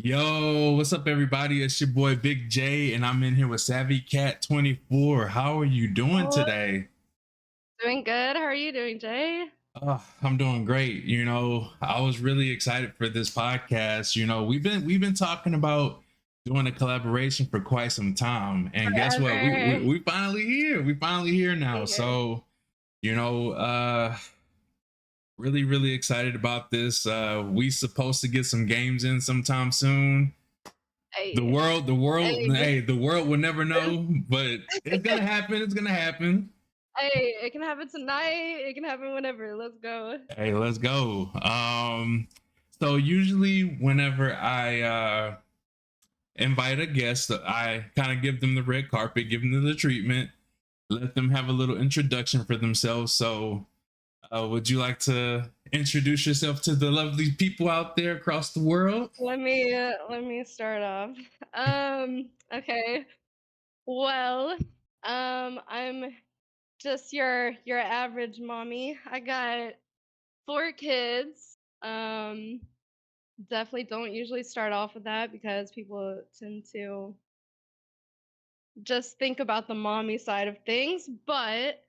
Yo, what's up, everybody? It's your boy Big J, and I'm in here with SavvyKat24. How are you doing Oh, today? doing good. How are you doing, Jay? I'm doing great. I was really excited for this podcast. We've been talking about doing a collaboration for quite some time, and guess what? We Forever. we, we finally here. We finally here now. Here. So, you know, uh, really excited about this. We supposed to get some games in sometime soon. The Hey, world, the world, hey, hey, the world will never know, but it's gonna happen. It's gonna happen. hey, it can happen tonight. It can happen whenever. Let's go. Hey, let's go. So usually whenever I invite a guest, I kind of give them the red carpet, give them the treatment, let them have a little introduction for themselves. So, would you like to introduce yourself to the lovely people out there across the world? Let me start off. Okay. Well, I'm just your average mommy. I got 4 kids. Definitely don't usually start off with that because people tend to just think about the mommy side of things, but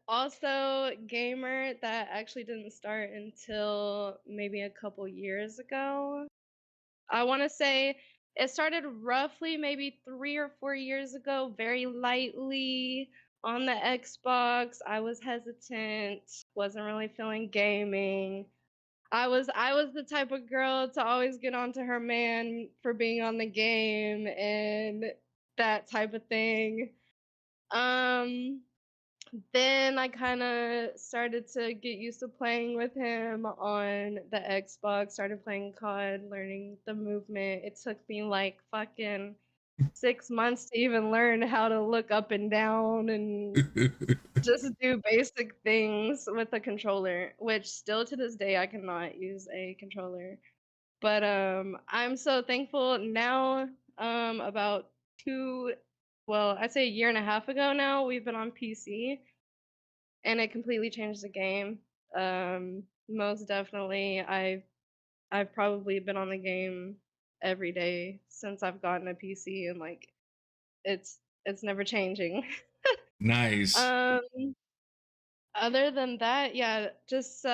also gamer that actually didn't start until maybe a couple years ago. I want to say it started roughly maybe 3 or 4 years ago, very lightly on the Xbox. I was hesitant, wasn't really feeling gaming. I was the type of girl to always get onto her man for being on the game and that type of thing. Um, then I kinda started to get used to playing with him on the Xbox, started playing COD, learning the movement. It took me like fucking 6 months to even learn how to look up and down and just do basic things with a controller, which still to this day I cannot use a controller. But I'm so thankful now, about 2 well, I'd say a year and a half ago now, we've been on PC and it completely changed the game. Most definitely, I've probably been on the game every day since I've gotten a PC, and like it's never changing. Nice. um, Other than that, yeah, just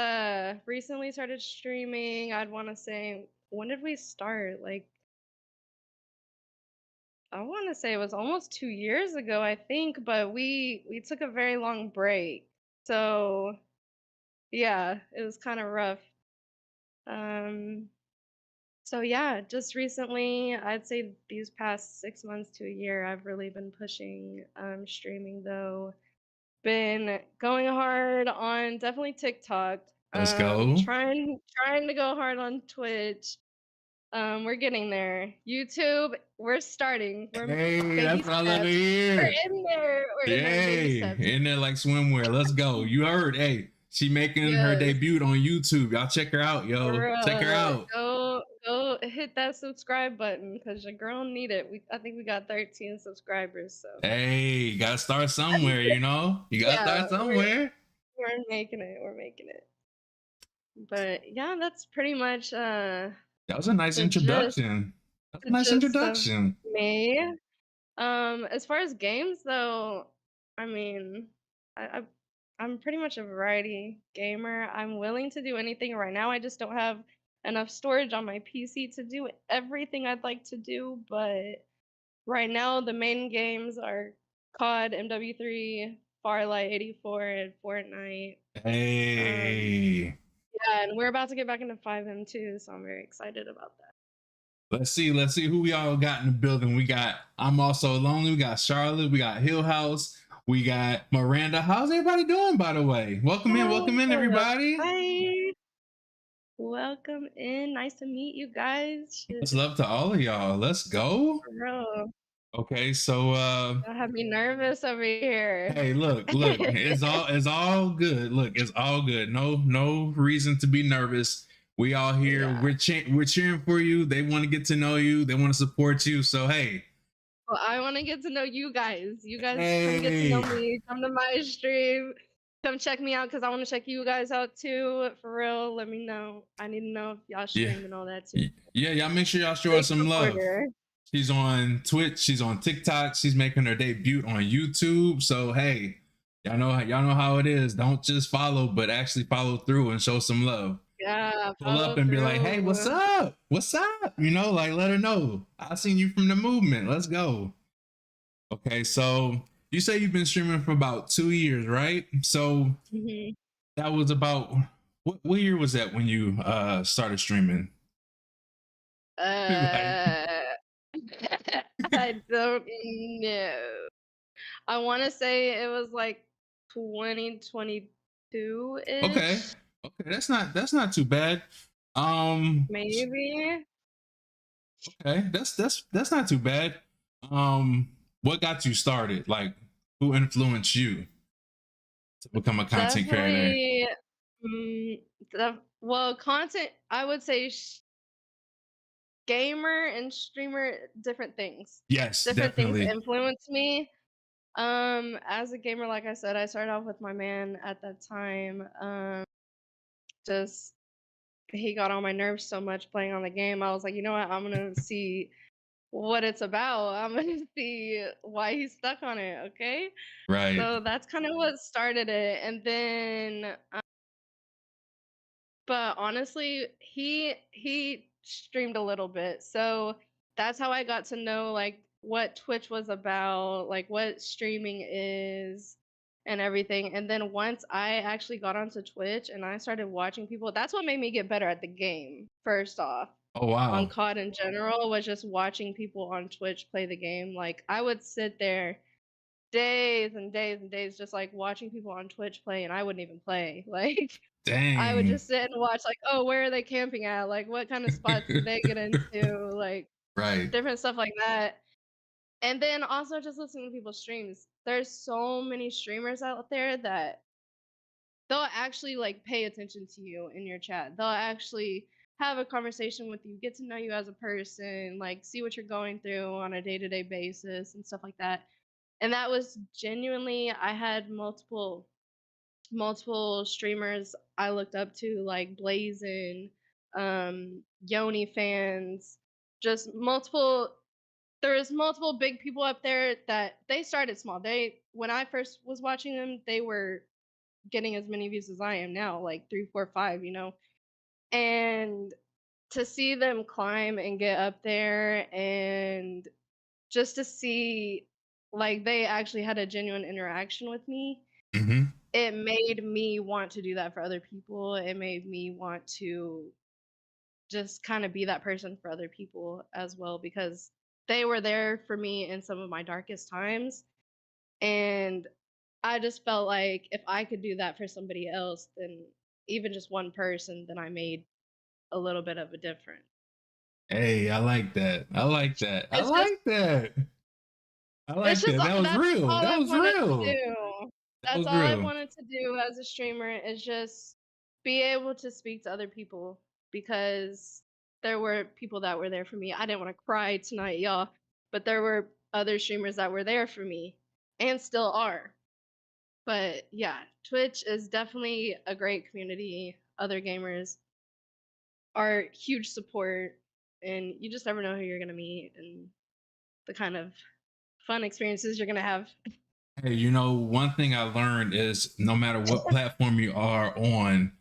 recently started streaming. I'd want to say, when did we start? Like I want to say it was almost 2 years ago, I think, but we took a very long break. So yeah, it was kind of rough. Um, so yeah, just recently, I'd say these past 6 months to a year, I've really been pushing streaming though. Been going hard on definitely TikTok. Let's go. Trying to go hard on Twitch. We're getting there. YouTube, we're starting. We're Hey, baby that's what I love to steps. We're hear. in there. We're in there, baby Yay. steps. In there like swimwear. Let's go. You heard. Hey, she making her Yes. debut on YouTube. Y'all check her out, For yo. Check her real. out. Go hit that subscribe button because your girl need it. I think we got 13 subscribers, so Hey, you gotta start somewhere, you know? You gotta yeah, start somewhere. we're making it. We're making it. But yeah, that's pretty much That was a nice the gist introduction. That's a the nice gist of introduction. me. As far as games though, I mean, I I'm pretty much a variety gamer. I'm willing to do anything right now. I just don't have enough storage on my PC to do everything I'd like to do, but right now the main games are COD, MW3, Farlight 84, and Fortnite. Um, Hey. yeah, and we're about to get back into 5M too, so I'm very excited about that. Let's see who we all got in the building. We got I'm Also Lonely, we got Charlotte, we got Hill House, we got Miranda. How's everybody doing, by the way? Welcome in, Hello. everybody. Hi. Welcome in. Nice to meet you guys. Much Shit, love to all of y'all. Let's go. for real. Okay, so Don't have me nervous over here. hey, look, it's all good. Look, it's all good. No reason to be nervous. We all here. Yeah. We're cheering for you. They want to get to know you. They want to support you. So hey, Well, I want to get to know you guys. You guys come get to know hey, me. Come to my stream. come check me out because I want to check you guys out too. For real, let me know. I need to know if y'all Yeah. stream and all that too. Yeah, y'all make sure y'all show her Big some love. supporter. She's on Twitch, she's on TikTok, she's making her debut on YouTube. So hey, y'all know how it is. Don't just follow, but actually follow through and show some love. Yeah, Pull up follow and be like, hey, what's through. up? What's up? You know, like let her know. I seen you from the movement. Let's go. Okay, so you say you've been streaming for about 2 years, right? So Mhm. that was about what year was that when you started streaming? Like, Uh, I don't know. I want to say it was like 2022 okay, ish, okay, that's not too bad. Um, maybe. okay, that's not too bad. What got you started? Like, who influenced you to become a content creator? Definitely. Mm, well, content. I would say gamer and streamer, different things. Yes, Different things definitely. influence me. As a gamer, like I said, I started off with my man at that time. Just he got on my nerves so much playing on the game. I was like, you know what? I'm gonna see what it's about. I'm gonna see why he's stuck on it. Okay, Right. so that's kind of what started it, and then but honestly, he streamed a little bit. So that's how I got to know like what Twitch was about, like what streaming is and everything. And then once I actually got onto Twitch and I started watching people, that's what made me get better at the game. First off, Oh on wow. COD in general was just watching people on Twitch play the game. Like I would sit there days and days and days just like watching people on Twitch play and I wouldn't even play. Like I would Dang. just sit and watch, like, oh, where are they camping at? Like, what kind of spots did they get into? Like, Right. different stuff like that. And then also just listening to people's streams. There's so many streamers out there that they'll actually like pay attention to you in your chat. They'll actually have a conversation with you, get to know you as a person, like see what you're going through on a day-to-day basis and stuff like that. And that was genuinely I had multiple streamers I looked up to, like Blazin, Yoni fans, just multiple. There's multiple big people up there that they started small. They when I first was watching them, they were getting as many views as I am now, like three, four, five, And to see them climb and get up there, and just to see like they actually had a genuine interaction with me, Mm-hmm. it made me want to do that for other people. It made me want to just kind of be that person for other people as well because they were there for me in some of my darkest times. And I just felt like if I could do that for somebody else, then even just one person, then I made a little bit of a difference. Hey, I like that. I like that. I It's just like that. I It's like just that. That was that's real. all That I was wanted to real. do. That That's was all I real. wanted to do as a streamer is just be able to speak to other people because there were people that were there for me. I didn't want to cry tonight, y'all, but there were other streamers that were there for me and still are. But yeah, Twitch is definitely a great community. Other gamers are huge support, and you just never know who you're going to meet and the kind of fun experiences you're going to have. Hey, one thing I learned is no matter what platform you are on,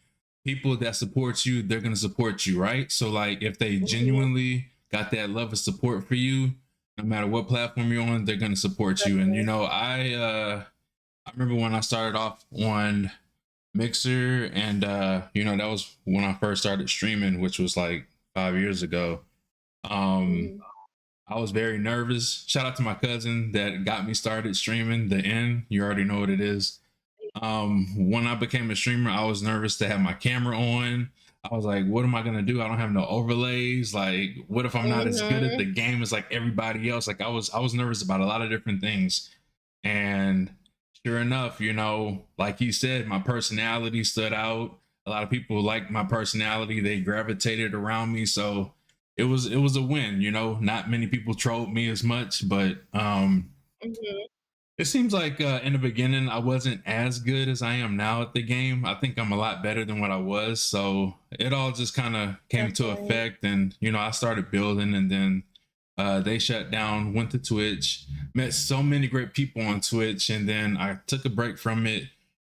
people that support you, they're gonna support you, right? So like if they Mhm. genuinely got that love and support for you, no matter what platform you're on, they're gonna support you. And I remember when I started off on Mixer and that was when I first started streaming, which was like 5 years ago. Um Mhm. I was very nervous. Shout out to my cousin that got me started streaming. The N, you already know what it is. When I became a streamer, I was nervous to have my camera on. I was like, what am I gonna do? I don't have no overlays. Like, what if I'm not as good at the Mhm. game as like everybody else? Like I was nervous about a lot of different things. And sure enough, like you said, my personality stood out. A lot of people liked my personality. They gravitated around me. So it was a win. Not many people trolled me as much, but Mhm. It seems like in the beginning I wasn't as good as I am now at the game. I think I'm a lot better than what I was. So it all just kind of came to Definitely. effect, and I started building, and then they shut down. Went to Twitch, met so many great people on Twitch, and then I took a break from it,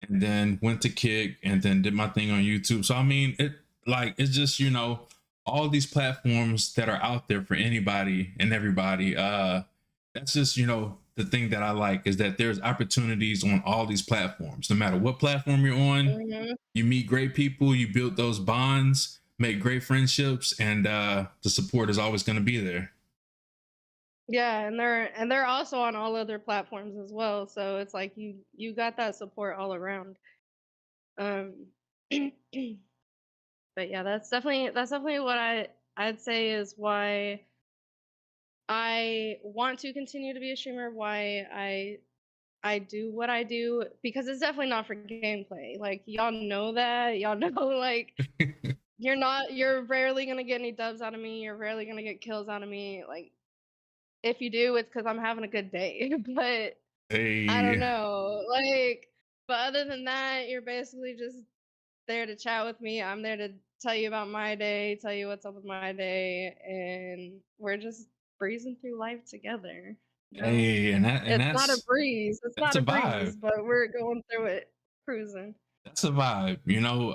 and then went to Kick, and then did my thing on YouTube. So I mean, it's just all these platforms that are out there for anybody and everybody. That's just the thing that I like is that there's opportunities on all these platforms. No matter what platform you're on, Mhm. you meet great people, you build those bonds, make great friendships, and the support is always going to be there. Yeah, and they're also on all other platforms as well, so it's like you got that support all around. Um, but yeah, that's definitely what I'd say is why I want to continue to be a streamer, why I do what I do, because it's definitely not for gameplay. Like y'all know that. Y'all know like you're rarely gonna get any dubs out of me, you're rarely gonna get kills out of me. Like if you do, it's because I'm having a good day. But I don't Hey, know. Like, but other than that, you're basically just there to chat with me. I'm there to tell you about my day, tell you what's up with my day, and we're just breezing through life together. You know? hey, and It's not a breeze. It's that's not a a vibe. breeze, but we're going through it, cruising. That's a vibe.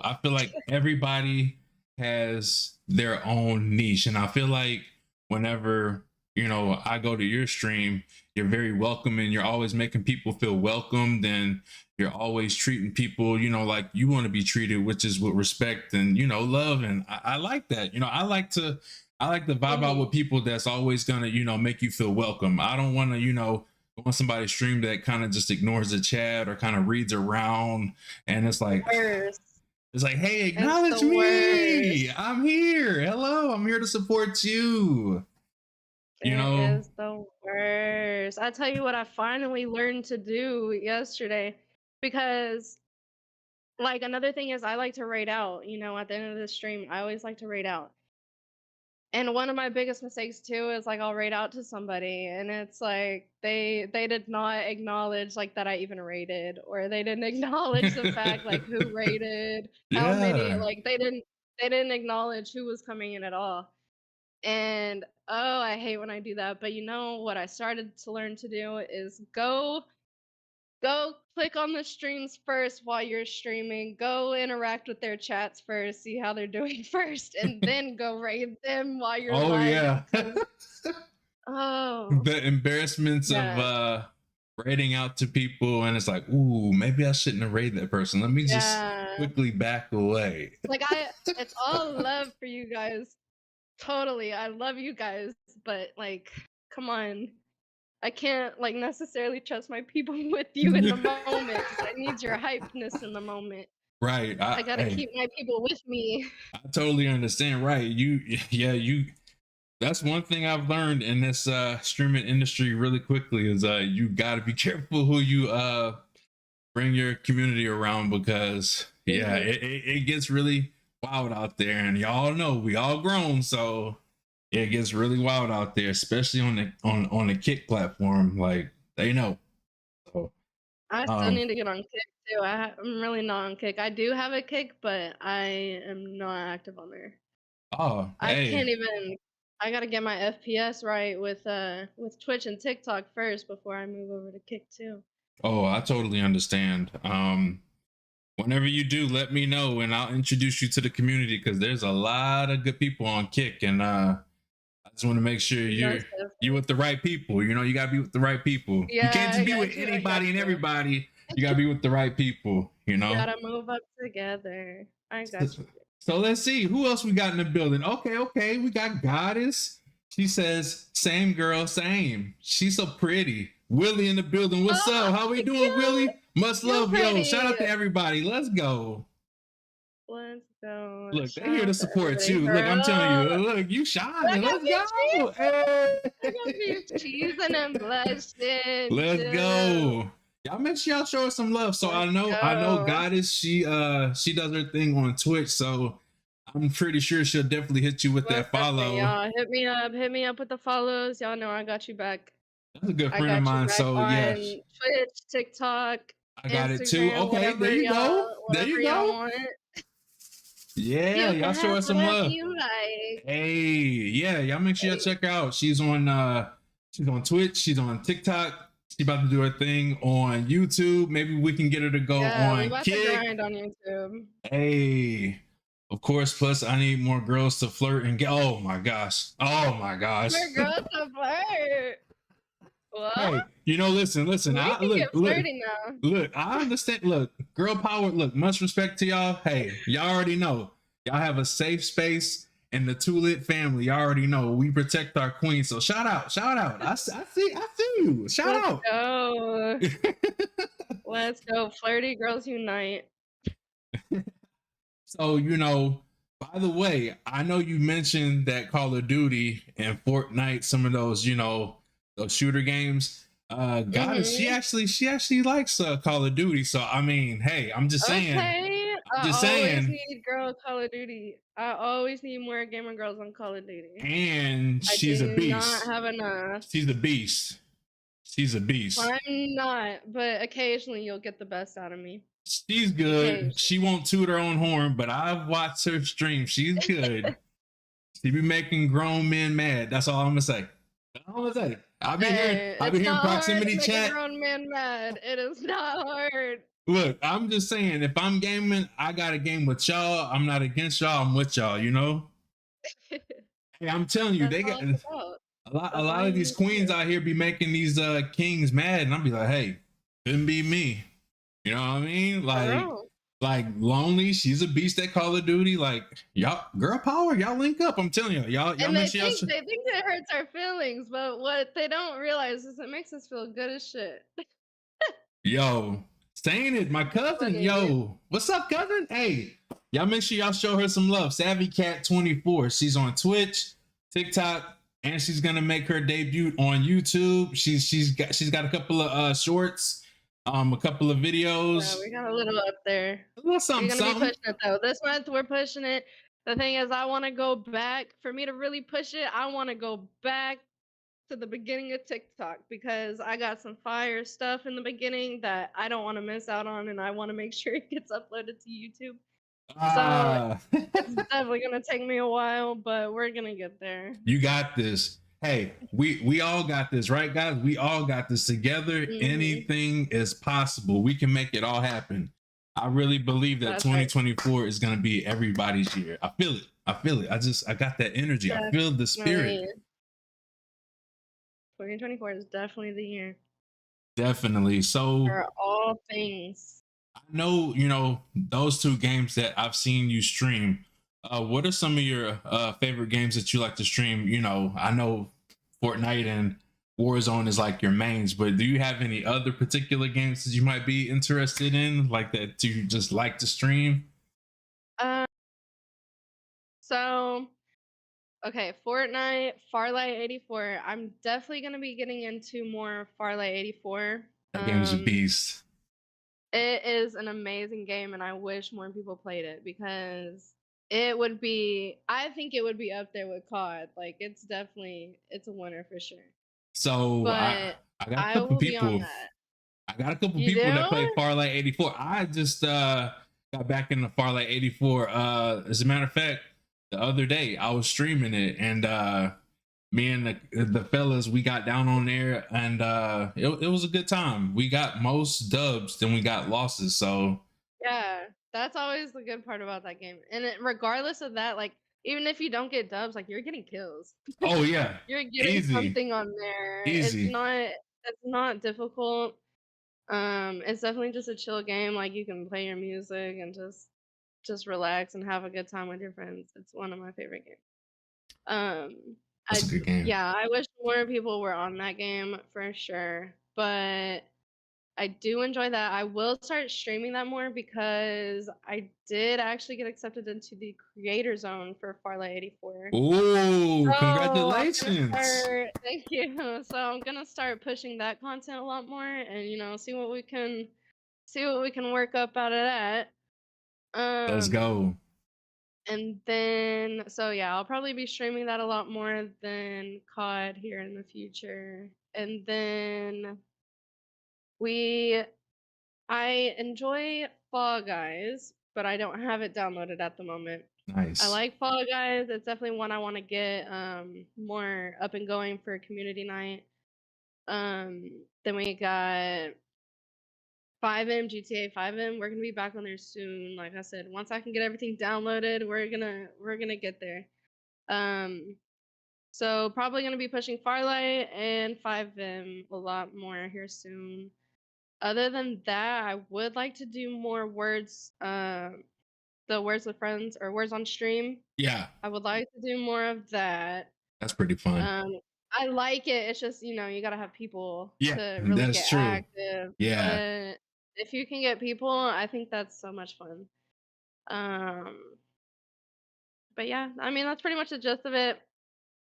I feel like everybody has their own niche. And I feel like whenever, I go to your stream, you're very welcoming. You're always making people feel welcomed, and you're always treating people, like you want to be treated, which is with respect and, love. And I like that. I like to vibe out with Mhm. people that's always gonna, make you feel welcome. I don't want to, go on somebody's stream that kind of just ignores the chat or kind of reads around, and Worst. it's like, hey, It's acknowledge the me. worst. I'm here. Hello, I'm here to support you. You It know? is the worst. I tell you what, I finally learned to do yesterday because, like, another thing is I like to rate out, at the end of the stream, I always like to rate out. And one of my biggest mistakes too is like I'll rate out to somebody and it's like they did not acknowledge like that I even rated, or they didn't acknowledge the fact like who rated, how many, Yeah. like they didn't acknowledge who was coming in at all. And oh, I hate when I do that. But you know what I started to learn to do is go click on the streams first while you're streaming. Go interact with their chats first, see how they're doing first, and then go raid them while you're Oh live yeah. because oh The embarrassments of yeah, rating out to people, and it's like, ooh, maybe I shouldn't have rated that person. Let me just yeah. quickly back away. Like it's all love for you guys. Totally, I love you guys, but like, come on. I can't like necessarily trust my people with you in the moment because I need your hypeness in the moment. Right. I gotta Hey, keep my people with me. I totally understand. Right. Yeah, that's one thing I've learned in this streaming industry really quickly is you got to be careful who you bring your community around, because yeah, Mhm. it gets really wild out there, and y'all know we all grown, so it gets really wild out there, especially on the Kick platform. Like they know. So I still um need to get on Kick too. I'm really not on Kick. I do have a Kick, but I am not active on there. oh I hey, can't even. I gotta get my FPS right with Twitch and TikTok first before I move over to Kick too. oh, I totally understand. Whenever you do, let me know and I'll introduce you to the community, because there's a lot of good people on Kick, and I just want to make sure you're Most definitely. you with the right people. You gotta be with the right people. You can't Yeah, I just be with got you. I got anybody and you. everybody. You gotta be with the right people. Gotta move up together. I So, got you. so let's see who else we got in the building. Okay, we got Goddess. She says, "Same girl, same." She's so pretty. Willie in the building. What's Oh up? How we my doing, god, Willie? Much you're love, yo. Shout pretty. out to everybody. Let's go. Let's go. Look, they here Shout to out to support everybody. you. Look, I'm telling you. Girl, Look, you I shining. got Let's beef go. cheese. Hey. I got beef cheese and blushing Let's too. go. Y'all make sure y'all show her some love. So Let's I know go. Goddess, she does her thing on Twitch, so I'm pretty sure she'll definitely hit you with Most that definitely, follow. y'all. Hit me up. Hit me up with the follows. Y'all know I got you back. That's a good I friend of got you mine. back So on yes, Twitch, TikTok, I got it too. Instagram, Okay, there whatever you y'all go. There whatever you y'all go. want. Yeah, You y'all can show have her some whatever love. you like. Hey, yeah, y'all make sure y'all Hey, check her out. She's on Twitch, she's on TikTok. She's about to do her thing on YouTube. Maybe we can get her to go yeah, we on about to Kick. grind on YouTube. Hey, of course. Plus, I need more girls to flirt and get. Oh my gosh. Oh my gosh. We're girls to flirt. What? Hey, listen. We I can look, get flirty now. look. I understand. Look, girl power. Look, much respect to y'all. Hey, y'all already know. Y'all have a safe space in the Too Lit family. Y'all already know we protect our queen. So shout out, shout out. I see you. Shout Let's out. go. Let's go. Flirty girls unite. So, by the way, I know you mentioned that Call of Duty and Fortnite, some of those, those shooter games. Goddess, Mm-hmm. she actually likes Call of Duty. So I mean, hey, I'm just saying, Okay. I'm I just always saying, need girl Call of Duty. I always need more gamer girls on Call of Duty. and I she's a do not beast. have enough. She's a beast. She's a beast. I'm not, but occasionally you'll get the best out of me. She's good. Occasionally. She won't toot her own horn, but I've watched her stream. She's good. She be making grown men mad. That's all I'm gonna say. That's all I'm gonna say. Hey, I've been it's hearing not hard to proximity make a chat. grown man mad. It is not hard. Look, I'm just saying, if I'm gaming, I got a game with y'all. I'm not against y'all. I'm with y'all. Hey, I'm telling you, That's they got all it's about. a That's all lot of you these need to queens do. out here be making these kings mad, and I'll be like, hey, couldn't be me. You know what I mean? For real. Like Lonely, she's a beast at Call of Duty. Like y'all, girl power, y'all link up. I'm telling you, y'all And make they sure y'all. think it hurts our feelings, but what they don't realize is it makes us feel good as shit. Yo, saying it, my cousin. Yo, what's up, cousin? Hey, y'all make sure y'all show her some love. SavvyKat24. She's on Twitch, TikTok, and she's gonna make her debut on YouTube. She's got a couple of shorts, a couple of Yeah, videos. we got a little up there. A little something, We're gonna be something. pushing it though. This month we're pushing it. The thing is, I want to go back. For me to really push it, I want to go back to the beginning of TikTok because I got some fire stuff in the beginning that I don't want to miss out on, and I want to make sure it gets uploaded to YouTube. So Ah, it's definitely gonna take me a while, but we're gonna get there. you got this. Hey, we all got this, right, guys? We all got this together. Hmm. Anything is possible. We can make it all happen. I really believe that That's right. 2024 is going to be everybody's year. I feel it. I feel it. I got that energy. I feel the spirit. 2024 is definitely the year Definitely. So for all things. I know, those two games that I've seen you stream. What are some of your favorite games that you like to stream? I know Fortnite and Warzone is like your mains, but do you have any other particular games that you might be interested in, like that you just like to stream? Um, so okay, Fortnite, Farlight 84. I'm definitely gonna be getting into more Farlight 84. That game's a beast. It is an amazing game, and I wish more people played it because it would be. I think it would be up there with COD. Like it's a winner for sure. So But I got a I couple will be on people. that. I got a couple You people that do? play Farlight 84. I just got back into Farlight 84. As a matter of fact, the other day I was streaming it, and me and the fellas, we got down on there, and it was a good time. We got most dubs than we got losses. So Yeah, that's always the good part about that game. And regardless of that, like even if you don't get dubs, like you're getting kills. oh yeah, You're getting easy, something on there. easy. It's not difficult. It's definitely just a chill game. Like you can play your music and just relax and have a good time with your friends. It's one of my favorite games. Um, That's a good game. yeah, I wish more people were on that game for sure. But I do enjoy that. I will start streaming that more because I did actually get accepted into the creator zone for Farlight 84. Oh, So I'm gonna congratulations! start. Thank you. So I'm gonna start pushing that content a lot more, and see what we can work up out of that. Let's go. And then so yeah, I'll probably be streaming that a lot more than COD here in the future. and then we I enjoy Fall Guys, but I don't have it downloaded at the moment. I Nice. like Fall Guys. It's definitely one I want to get more up and going for community night. Then we got 5M, GTA 5M. We're gonna be back on there soon. Like I said, once I can get everything downloaded, we're gonna get there. Um, so probably gonna be pushing Farlight and 5M a lot more here soon. Other than that, I would like to do more words, the words with friends or words on stream. Yeah, I would like to do more of that. that's pretty fun. Um, I like it. It's just, you gotta have people Yeah, to really that's get true. active. Yeah. But if you can get people, I think that's so much fun. Um, but yeah, I mean that's pretty much the gist of it.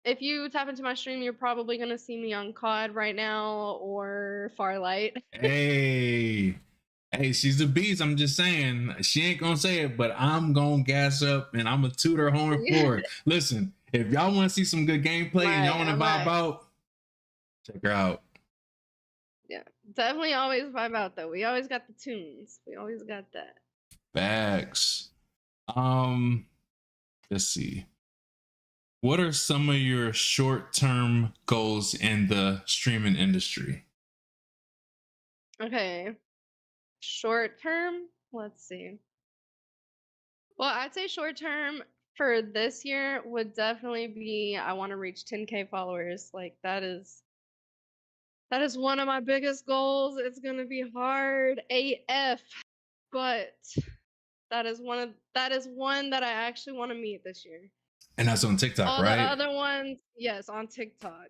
If you tap into my stream, you're probably gonna see me on COD right now or Farlight. Hey, hey, she's a beast. I'm just saying, she ain't gonna say it, but I'm gonna gas up and I'm gonna toot her horn for it. Listen, if y'all want to see some good gameplay and y'all want to vibe out, check her out. Yeah, definitely always vibe out though. We always got the tunes. We always got that. Facts. Let's see. What are some of your short-term goals in the streaming industry? Okay, short term. Let's see. Well, I'd say short term for this year would definitely be I want to reach 10K followers. Like that is one of my biggest goals. It's gonna be hard AF, but that is one that I actually want to meet this year. And that's on TikTok, All the right? other ones, yes, on TikTok.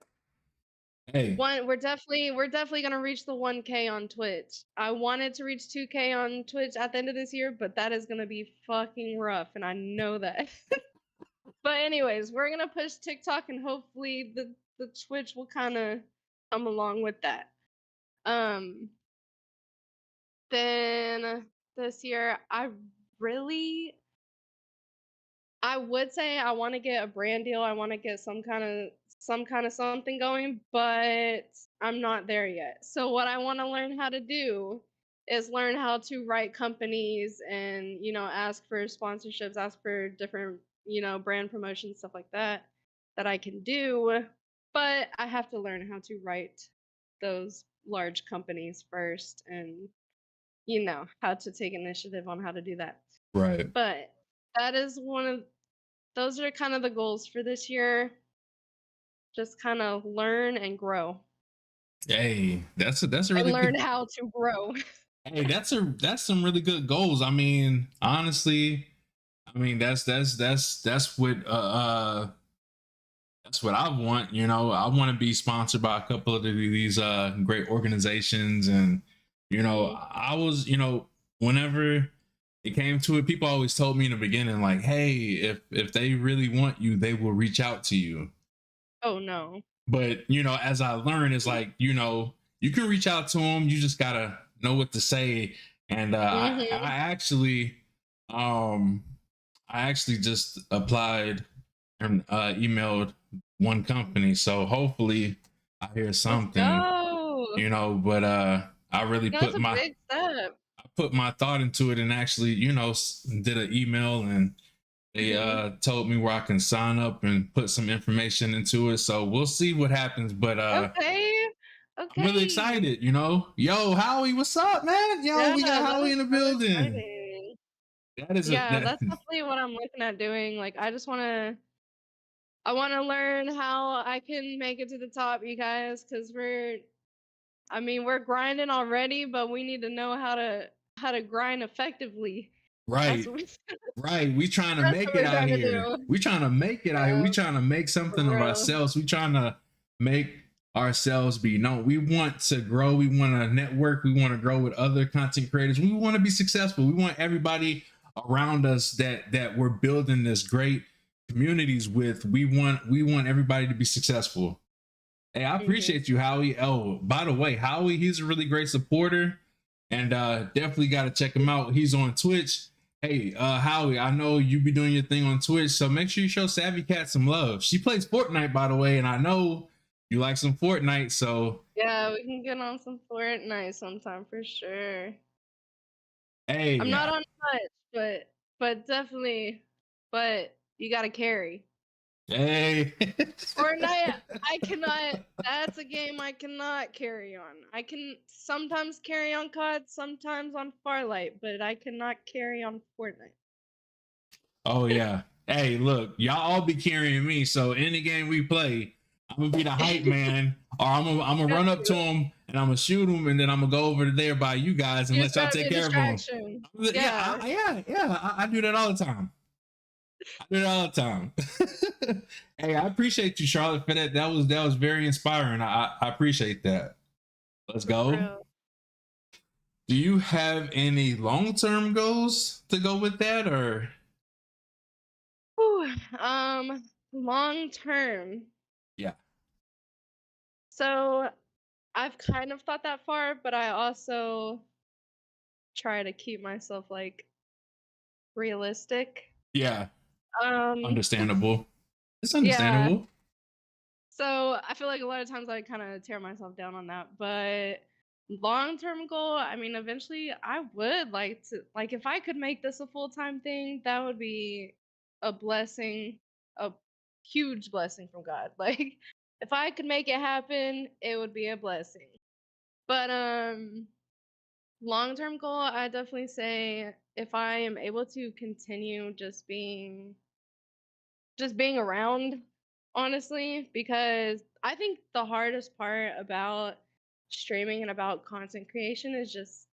Hey, We're definitely gonna reach the 1K on Twitch. I wanted to reach 2K on Twitch at the end of this year, but that is gonna be fucking rough, and I know that. But anyways, we're gonna push TikTok, and hopefully the Twitch will kind of come along with that. Um, then this year, really I would say I want to get a brand deal. I want to get some kind of something going, but I'm not there yet. So what I want to learn how to do is learn how to write companies and, ask for sponsorships, ask for different, brand promotions, stuff like that I can do, but I have to learn how to write those large companies first and how to take initiative on how to do that. right. But that is those are kind of the goals for this year. Just kind of learn and grow. Hey, that's a And really learn good. how to grow. Hey, that's some really good goals. I mean, honestly, I mean that's what I want. I want to be sponsored by a couple of these great organizations, and Mhm. I was whenever it came to it, people always told me in the beginning like, hey, if they really want you, they will reach out to you. Oh no. But as I learned, it's like you can reach out to them. You just gotta know what to say. And Mhm. um I actually just applied and emailed one company. So hopefully I hear Let's something. go. But I really That's a big step. put my thought into it and actually did an email, and they Mhm. told me where I can sign up and put some information into it. So we'll see what happens. But Okay. I'm really Okay. excited, Yo, Howie, what's up, man? Yo, Yeah, we got that Howie is in the so building. exciting. That is a Yeah, that that's definitely what I'm looking at doing. Like I want to learn how I can make it to the top, you guys, cuz we're grinding already, but we need to know how to grind effectively. That's right. what we Right. We trying to that's make what it we're out trying to here. do. We trying to make it out here. We Yeah, trying to make something for of real. ourselves. We trying to make ourselves be known. We want to grow. We want to network. We want to grow with other content creators. We want to be successful. We want everybody around us that we're building this great communities with. We want everybody to be successful. Hey, I Mhm. appreciate you, Howie. Oh, by the way, Howie, he's a really great supporter, and definitely got to check him out. He's on Twitch. Hey, Howie, I know you be doing your thing on Twitch, so make sure you show SavvyKat some love. She plays Fortnite, by the way, and I know you like some Fortnite, so Yeah, we can get on some Fortnite sometime for sure. I'm hey, not on much, but definitely, but you gotta carry. hey. Fortnite, I cannot. That's a game I cannot carry on. I can sometimes carry on COD, sometimes on Farlight, but I cannot carry on Fortnite. Oh yeah. Hey, look, y'all all be carrying me. So any game we play, I'm gonna be the hype man, or I'm gonna Got run up to to. him and I'm gonna shoot him, and then I'm gonna go over there by you guys and You let just y'all gotta be take a care of him. distraction. Yeah, Yeah. I do that all the time. I do it all the time. Hey, I appreciate you, Charlotte, for that. That was very inspiring. I appreciate that. Let's For go. real. Do you have any long-term goals to go with that, or Whew, long term. yeah, So I've kind of thought that far, but I also try to keep myself like realistic. yeah, Um, understandable. It's yeah. understandable. So I feel like a lot of times I kind of tear myself down on that, but long term goal, I mean, eventually I would like to, like, if I could make this a full time thing, that would be a blessing, a huge blessing from God. Like, if I could make it happen, it would be a blessing. But long term goal, I definitely say if I am able to continue just being around, honestly, because I think the hardest part about streaming and about content creation is just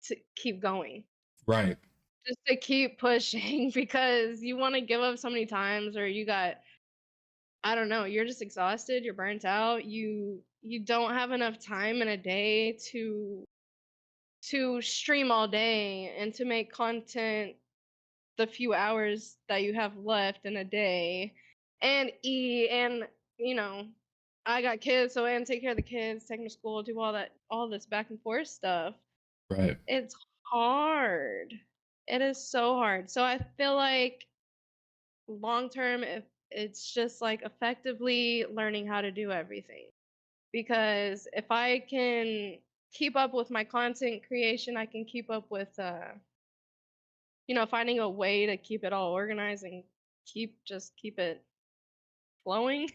to keep going, Right. just to keep pushing because you want to give up so many times or you got, I don't know, you're just exhausted, you're burnt out, you don't have enough time in a day to stream all day and to make content the few hours that you have left in a day and eat and you know I got kids so and take care of the kids, take them to school, do all this back and forth stuff. Right. It's hard. It is so hard. So I feel like long term, if it's just like effectively learning how to do everything, because if I can keep up with my content creation, I can keep up with finding a way to keep it all organized and keep it flowing,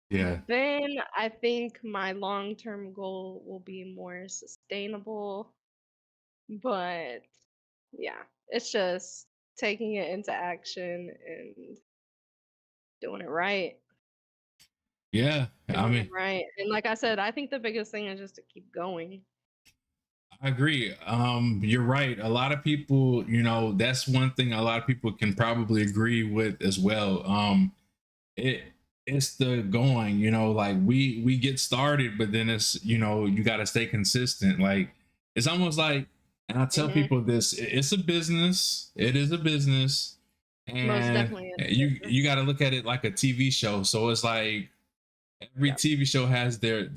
Yeah. then I think my long-term goal will be more sustainable. But yeah, it's just taking it into action and doing it right. Yeah. I Doing it mean, right. And like I said, I think the biggest thing is just to keep going. I agree. You're right. A lot of people, that's one thing a lot of people can probably agree with as well. It it's the going, like we get started, but then it's, you got to stay consistent. Like it's almost like, and I tell Hmm. people this, it's a business. It is a business, Most and definitely is a you business. got to look at it like a TV show. So it's like every Yeah. TV show has their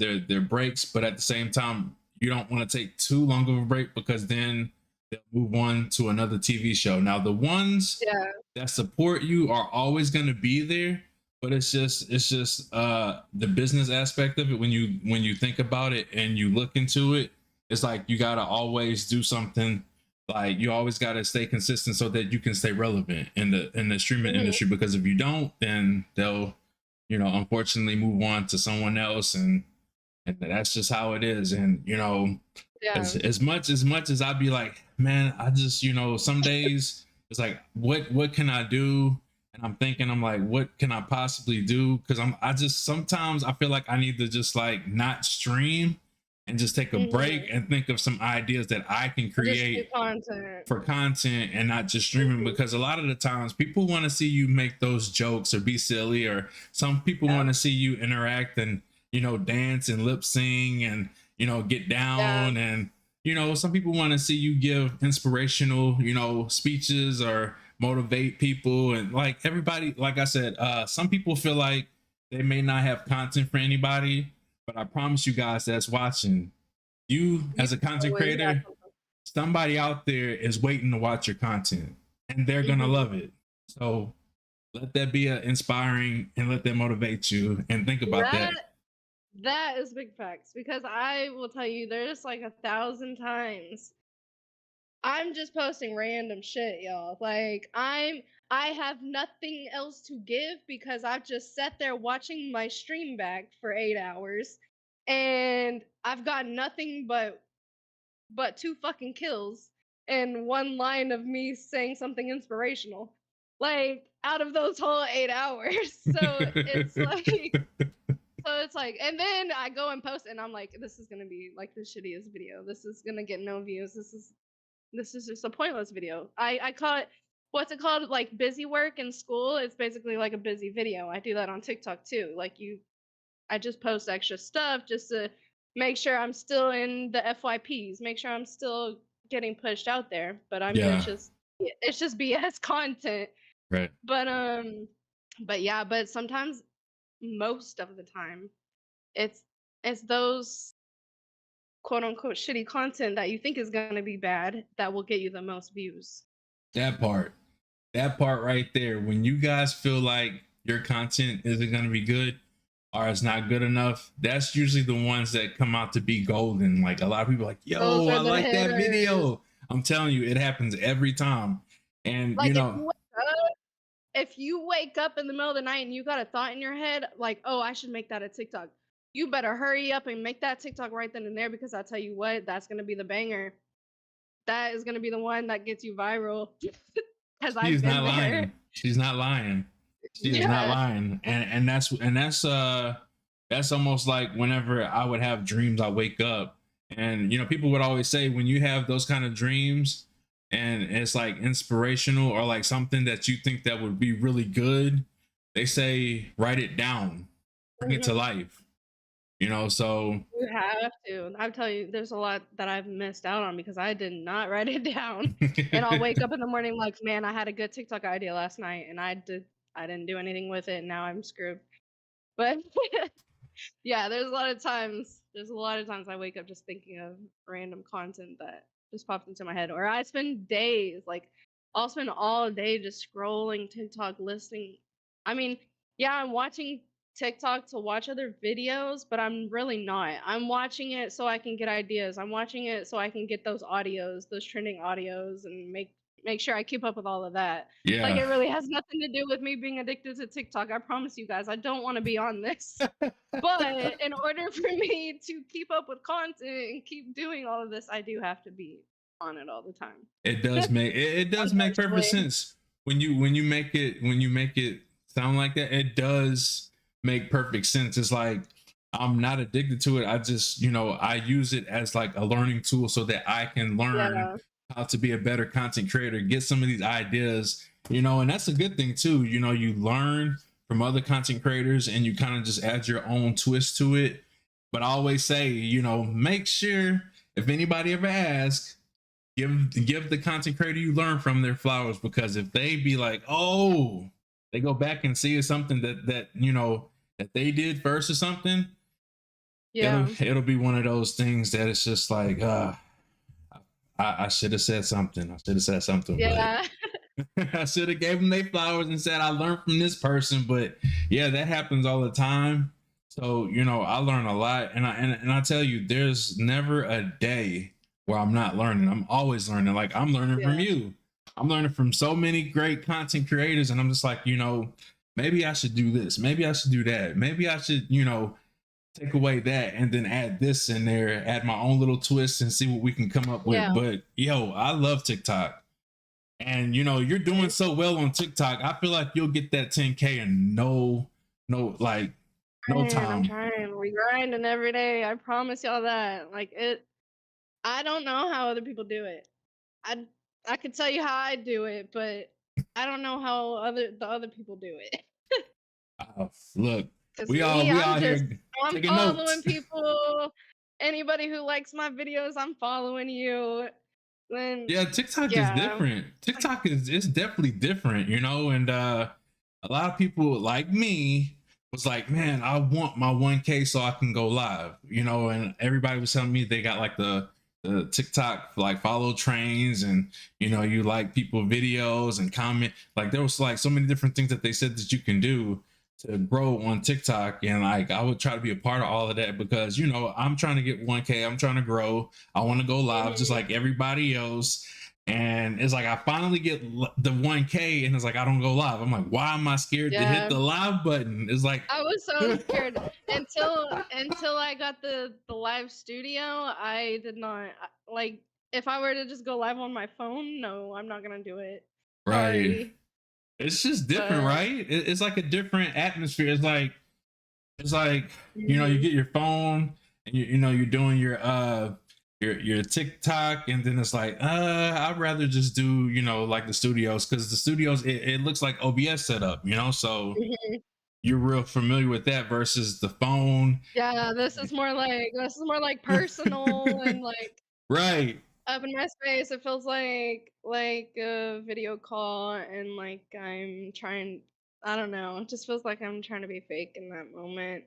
breaks, but at the same time, you don't want to take too long of a break because then they'll move on to another TV show. Now, the ones Yeah. that support you are always going to be there, but it's just the business aspect of it. When you think about it and you look into it, it's like you got to always do something. Like you always got to stay consistent so that you can stay relevant in the streaming Hmm. industry, because if you don't, then they'll unfortunately move on to someone else, and that's just how it is. And Yeah. as much as I'd be like, man, I just some days it's like, what can I do? And I'm thinking, I'm like, what can I possibly do? Because I just sometimes I feel like I need to just like not stream and just take a break Hmm. and think of some ideas that I can Just do create content. for content and not just streaming, Hmm. because a lot of the times people want to see you make those jokes or be silly, or some people Yeah. want to see you interact and dance and lip sing and get Yeah. down, and some people want to see you give inspirational speeches or motivate people. And like everybody, like I said, some people feel like they may not have content for anybody, but I promise you guys that's watching, you You as a content always got creator, somebody out there is waiting to watch your content and they're gonna something. love it. So let that be inspiring and let that motivate you, and think about That that. That is big facts because I will tell you, there's like 1,000 times I'm just posting random shit, y'all. Like I have nothing else to give because I've just sat there watching my stream back for 8 hours, and I've got nothing but two fucking kills and one line of me saying something inspirational. Like out of those whole 8 hours. So it's like and then I go and post and I'm like, this is gonna be like the shittiest video. This is gonna get no views. This is just a pointless video. I call it, what's it called? Like busy work in school. It's basically like a busy video. I do that on TikTok too. I just post extra stuff just to make sure I'm still in the FYPs, make sure I'm still getting pushed out there. But I mean, Yeah, it's just BS content. right. But yeah, but sometimes, most of the time, it's it's those quote unquote shitty content that you think is gonna be bad that will get you the most views. That part. That part right there. When you guys feel like your content isn't going to be good or it's not good enough, that's usually the ones that come out to be golden. Like a lot of people are like, Those yo, are I the like that hitters. video. I'm telling you, it happens every time. And Like if you wake up in the middle of the night and you got a thought in your head, like, oh, I should make that a TikTok. You better hurry up and make that TikTok right then and there, because I tell you what, that's gonna be the banger. That is gonna be the one that gets you viral. Because I've she's been not there. lying. She's not lying. She is not Yeah. lying. And that's almost like whenever I would have dreams, I wake up and people would always say when you have those kind of dreams and it's like inspirational or like something that you think that would be really good, they say write it down, bring it to Mhm. life. So You have to. I tell you, there's a lot that I've missed out on because I did not write it down. And I'll wake up in the morning like, man, I had a good TikTok idea last night and I didn't do anything with it and now I'm screwed. But yeah, there's a lot of times I wake up just thinking of random content that just pops into my head. Or I spend days, like I'll spend all day just scrolling TikTok, listening. I mean, yeah, I'm watching TikTok to watch other videos, but I'm really not. I'm watching it so I can get ideas. I'm watching it so I can get those audios, those trending audios, and make sure I keep up with all of that. Like yeah. it really has nothing to do with me being addicted to TikTok. I promise you guys, I don't want to be on this. But in order for me to keep up with content and keep doing all of this, I do have to be on it all the time. It does make perfect Unfortunately. sense when you make it sound like that. It does make perfect sense. It's like I'm not addicted to it. I just I use it as like a learning tool so that I can learn Yeah. how to be a better content creator, get some of these ideas, and that's a good thing too. You learn from other content creators and you kind of just add your own twist to it. But I always say, make sure if anybody ever asks, give the content creator you learn from their flowers, because if they be like, oh, they go back and see something that they did first or something, it'll Yeah. it'll be one of those things that it's just like I should have said something. I should have said something, but Yeah. I should have gave them their flowers and said I learned from this person. But yeah, that happens all the time. So I learn a lot, and I tell you, there's never a day where I'm not learning. I'm always learning. Like I'm learning from Yeah. you. I'm learning from so many great content creators, and I'm just like, maybe I should do this. Maybe I should do that. Maybe I should, take away that and then add this in there, add my own little twist and see what we can come up with. Yeah. But yo, I love TikTok. And you're doing so well on TikTok. I feel like you'll get that 10K in no I'm time. trying. We grinding every day. I promise y'all that. Like it I don't know how other people do it. I I could tell you how I do it, but I don't know how the other people do it. Look, Cause we all me, we all here I'm taking following notes. people. Anybody who likes my videos, I'm following you. Then Yeah, TikTok is yeah. different. TikTok is it's definitely different, and a lot of people like me was like, man, I want my 1K so I can go live, and everybody was telling me they got like the TikTok like follow trains, and you like people videos and comment. Like there was like so many different things that they said that you can do. to grow on TikTok, and like I would try to be a part of all of that because I'm trying to get 1K. I'm trying to grow. I want to go live just Mhm. like everybody else. And it's like I finally get the 1K, and it's like I don't go live. I'm like, why am I scared to hit Yeah. the live button? It's like, I was so scared until I got the live studio. I did not like if I were to just go live on my phone. No, I'm not gonna do it. right. Sorry, It's just different, but right? It's like a different atmosphere. It's like you mhm. get your phone and you're doing your TikTok, and then it's like I'd rather just do like the studios, because the studios it looks like OBS setup, so Mhm. you're real familiar with that versus the phone. Yeah, this is more like personal and like Right. up in my space. It feels like a video call and like I'm trying. I don't know. It just feels like I'm trying to be fake in that moment.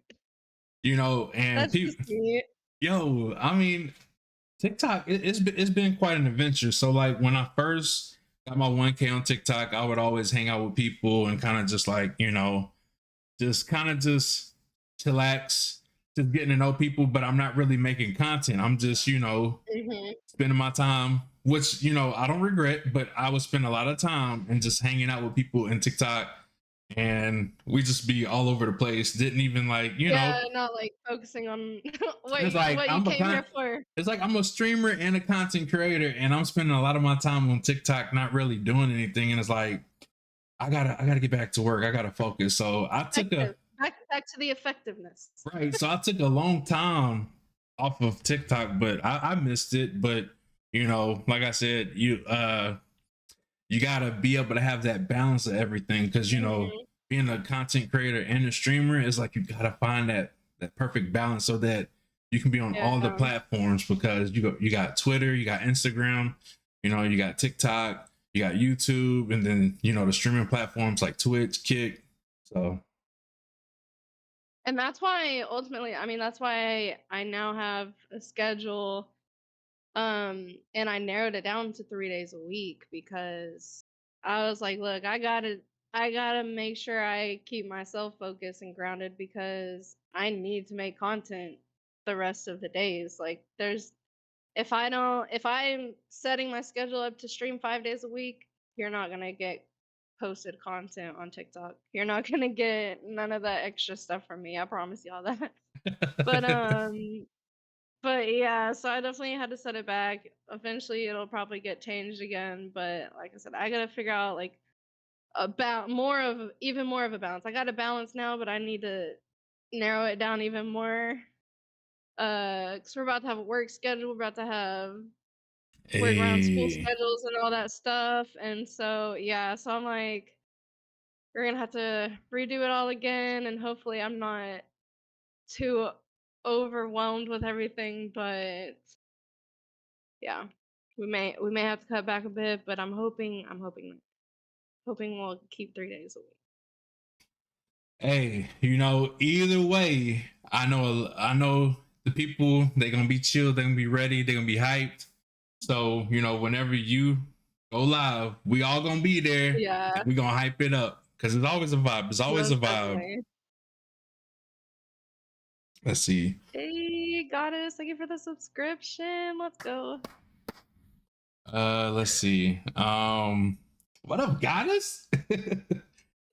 And That's just people, me. I mean, TikTok, it's been quite an adventure. So like when I first got my 1K on TikTok, I would always hang out with people and kind of just like, just chillax, just getting to know people, but I'm not really making content. I'm just, Mhm. spending my time, which, I don't regret, but I would spend a lot of time and just hanging out with people in TikTok, and we just be all over the place. Didn't even like, Yeah, not, like, focusing on it's like what you came here for. it's like I'm a streamer and a content creator, and I'm spending a lot of my time on TikTok not really doing anything. And it's like I gotta get back to work. I gotta focus. So I took a Effective. Back to the effectiveness. right. So I took a long time off of TikTok, but I missed it. But like I said, you gotta be able to have that balance of everything, because Mhm. being a content creator and a streamer is like you gotta find that perfect balance so that you can be on all the Yeah. platforms, because you got Twitter, you got Instagram, you got TikTok, you got YouTube, and then the streaming platforms like Twitch, Kick. So And that's why ultimately that's why I now have a schedule, and I narrowed it down to 3 days a week because I was like, "Look, I gotta make sure I keep myself focused and grounded because I need to make content the rest of the days." Like, there's if I'm setting my schedule up to stream 5 days a week, you're not gonna get posted content on TikTok. You're not gonna get none of that extra stuff from me. I promise y'all that. But but yeah, so I definitely had to set it back. Eventually it'll probably get changed again, but like I said, I gotta figure out like about even more of a balance. I got a balance now, but I need to narrow it down even more. Because we're about to have a work schedule, we're about to have work around school hey, schedules and all that stuff. And so, yeah, so I'm like, we're gonna have to redo it all again. And hopefully, I'm not too overwhelmed with everything. But yeah, we may have to cut back a bit. But I'm hoping we'll keep 3 days a week. hey, either way, I know the people, they're gonna be chill, they're gonna be ready, they're gonna be hyped. So, whenever you go live, we all gonna be there, Yeah, and we gonna hype it up, because it's always a vibe. It's always a most vibe. definitely. Let's see. Hey, goddess, thank you for the subscription. Let's go. Let's see. What up, goddess?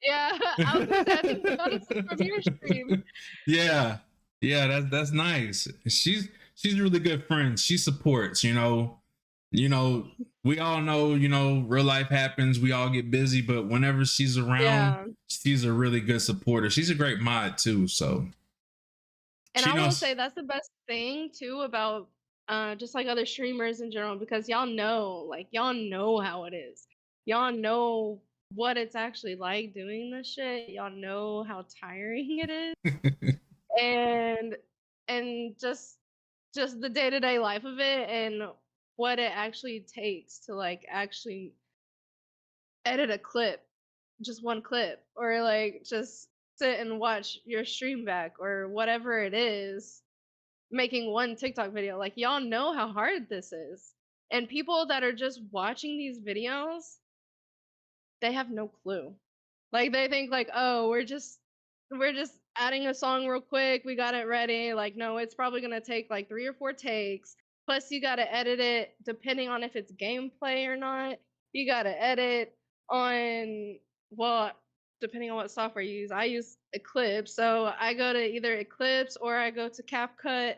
Yeah, I was gonna say I think the goddess is from your stream. Yeah, yeah, that's nice. She's a really good friend. She supports. You know, we all know. Real life happens. We all get busy, but whenever she's around, Yeah. she's a really good supporter. She's a great mod too. So And she I will knows. say that's the best thing too about just like other streamers in general because y'all know how it is. Y'all know what it's actually like doing this shit. Y'all know how tiring it is. And and just the day-to-day life of it and what it actually takes to like actually edit a clip, just one clip or like just sit and watch your stream back or whatever it is making one TikTok video. Like y'all know how hard this is. And people that are just watching these videos, they have no clue. Like they think like, "Oh, we're just we're just adding a song real quick. We got it ready. Like, no, it's probably gonna take like 3 or 4 takes. Plus, you gotta edit it depending on if it's gameplay or not. You gotta edit on well, depending on what software you use. I use Eclipse, so I go to either Eclipse or I go to CapCut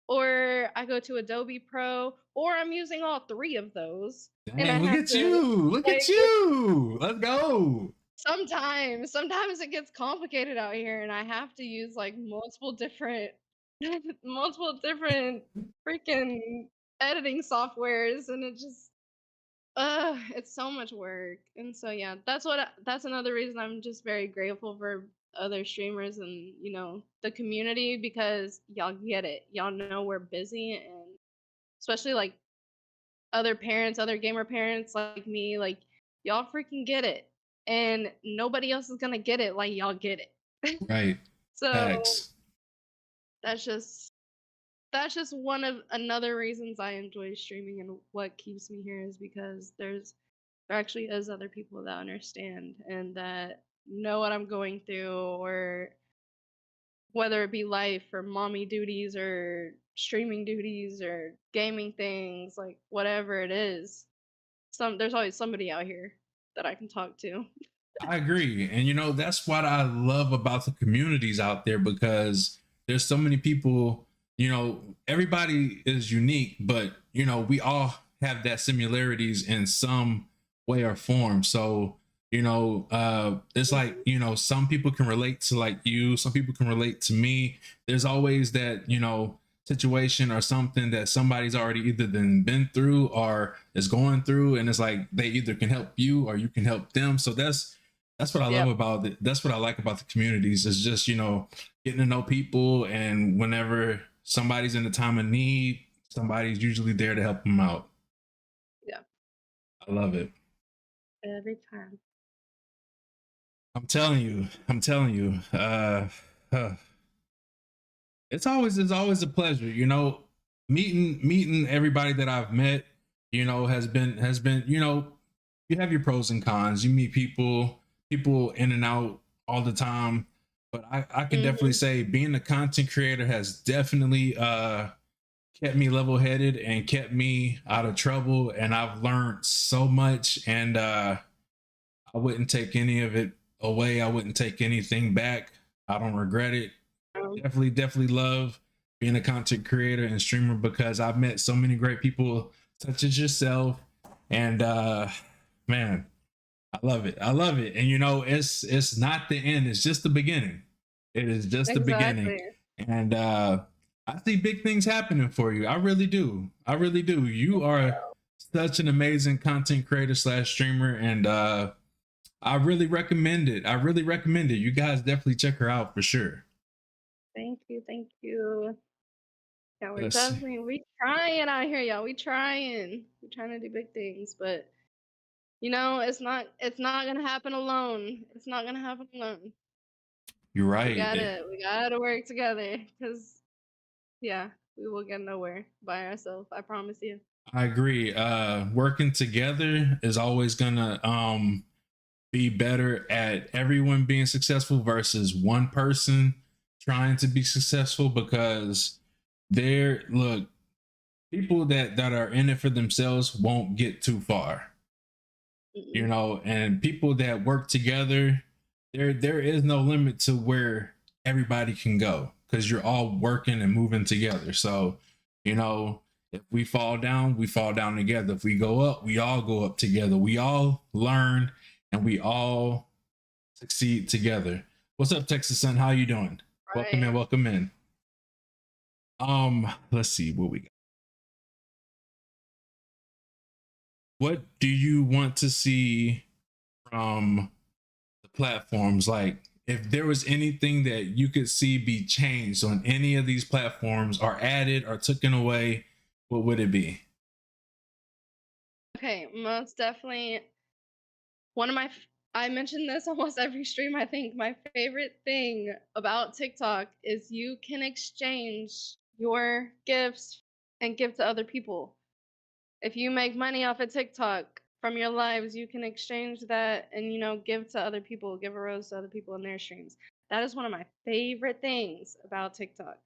or I go to Adobe Pro or I'm using all three of those, and I Dang, look have at to you. Look at like you. Let's go. sometimes it gets complicated out here, and I have to use like multiple different, multiple different freaking editing softwares, and it just, it's so much work. And so yeah, that's another reason I'm just very grateful for other streamers and the community because y'all get it, y'all know we're busy, and especially like other parents, other gamer parents like me, like y'all freaking get it. And nobody else is gonna get it like y'all get it. Right. So Facts. that's just that's just one of another reasons I enjoy streaming and what keeps me here is because there actually is other people that understand and that know what I'm going through or whether it be life or mommy duties or streaming duties or gaming things, like whatever it is. There's always somebody out here that I can talk to. I agree. And that's what I love about the communities out there because there's so many people, everybody is unique, but we all have that similarities in some way or form. So, it's like, Mhm. some people can relate to like you, some people can relate to me. There's always that, situation or something that somebody's already either been through or is going through. And it's like they either can help you or you can help them. So that's what I love Yep. about it. That's what I like about the communities is just, getting to know people. And whenever somebody's in a time of need, somebody's usually there to help them out. Yeah. I love it. Every time. I'm telling you, uh, it's always a pleasure, meeting everybody that I've met, has been, you have your pros and cons. You meet people in and out all the time. But I can definitely Mhm. say being a content creator has definitely kept me level headed and kept me out of trouble. And I've learned so much and I wouldn't take any of it away. I wouldn't take anything back. I don't regret it. Um, Definitely love being a content creator and streamer because I've met so many great people such as yourself. And man, I love it. I love it. And it's not the end, it's just the beginning. It is just the beginning. exactly. And I see big things happening for you. I really do. I really do. You are such an amazing content creator slash streamer. And I really recommend it. I really recommend it. You guys definitely check her out for sure. Thank you. Thank you. Yeah, we're Let's see. definitely we trying out here, y'all. We trying. We trying to do big things, but it's not gonna happen alone. It's not gonna happen alone. You're We right. gotta work together because yeah, we will get nowhere by ourselves. I promise you. I agree. Working together is always gonna be better at everyone being successful versus one person trying to be successful because there look people that are in it for themselves won't get too far, Mm-mm. and people that work together, there is no limit to where everybody can go because you're all working and moving together. So you know if we fall down, we fall down together. If we go up, we all go up together. We all learn and we all succeed together. What's up, Texas Sun? How you doing? Welcome in, Right. welcome in. Let's see what we got. What do you want to see from the platforms? Like, if there was anything that you could see be changed on any of these platforms, or added, or taken away, what would it be? Okay, most definitely one of my I mention this almost every stream. I think my favorite thing about TikTok is you can exchange your gifts and give to other people. If you make money off of TikTok from your lives, you can exchange that and give to other people, give a rose to other people in their streams. That is one of my favorite things about TikTok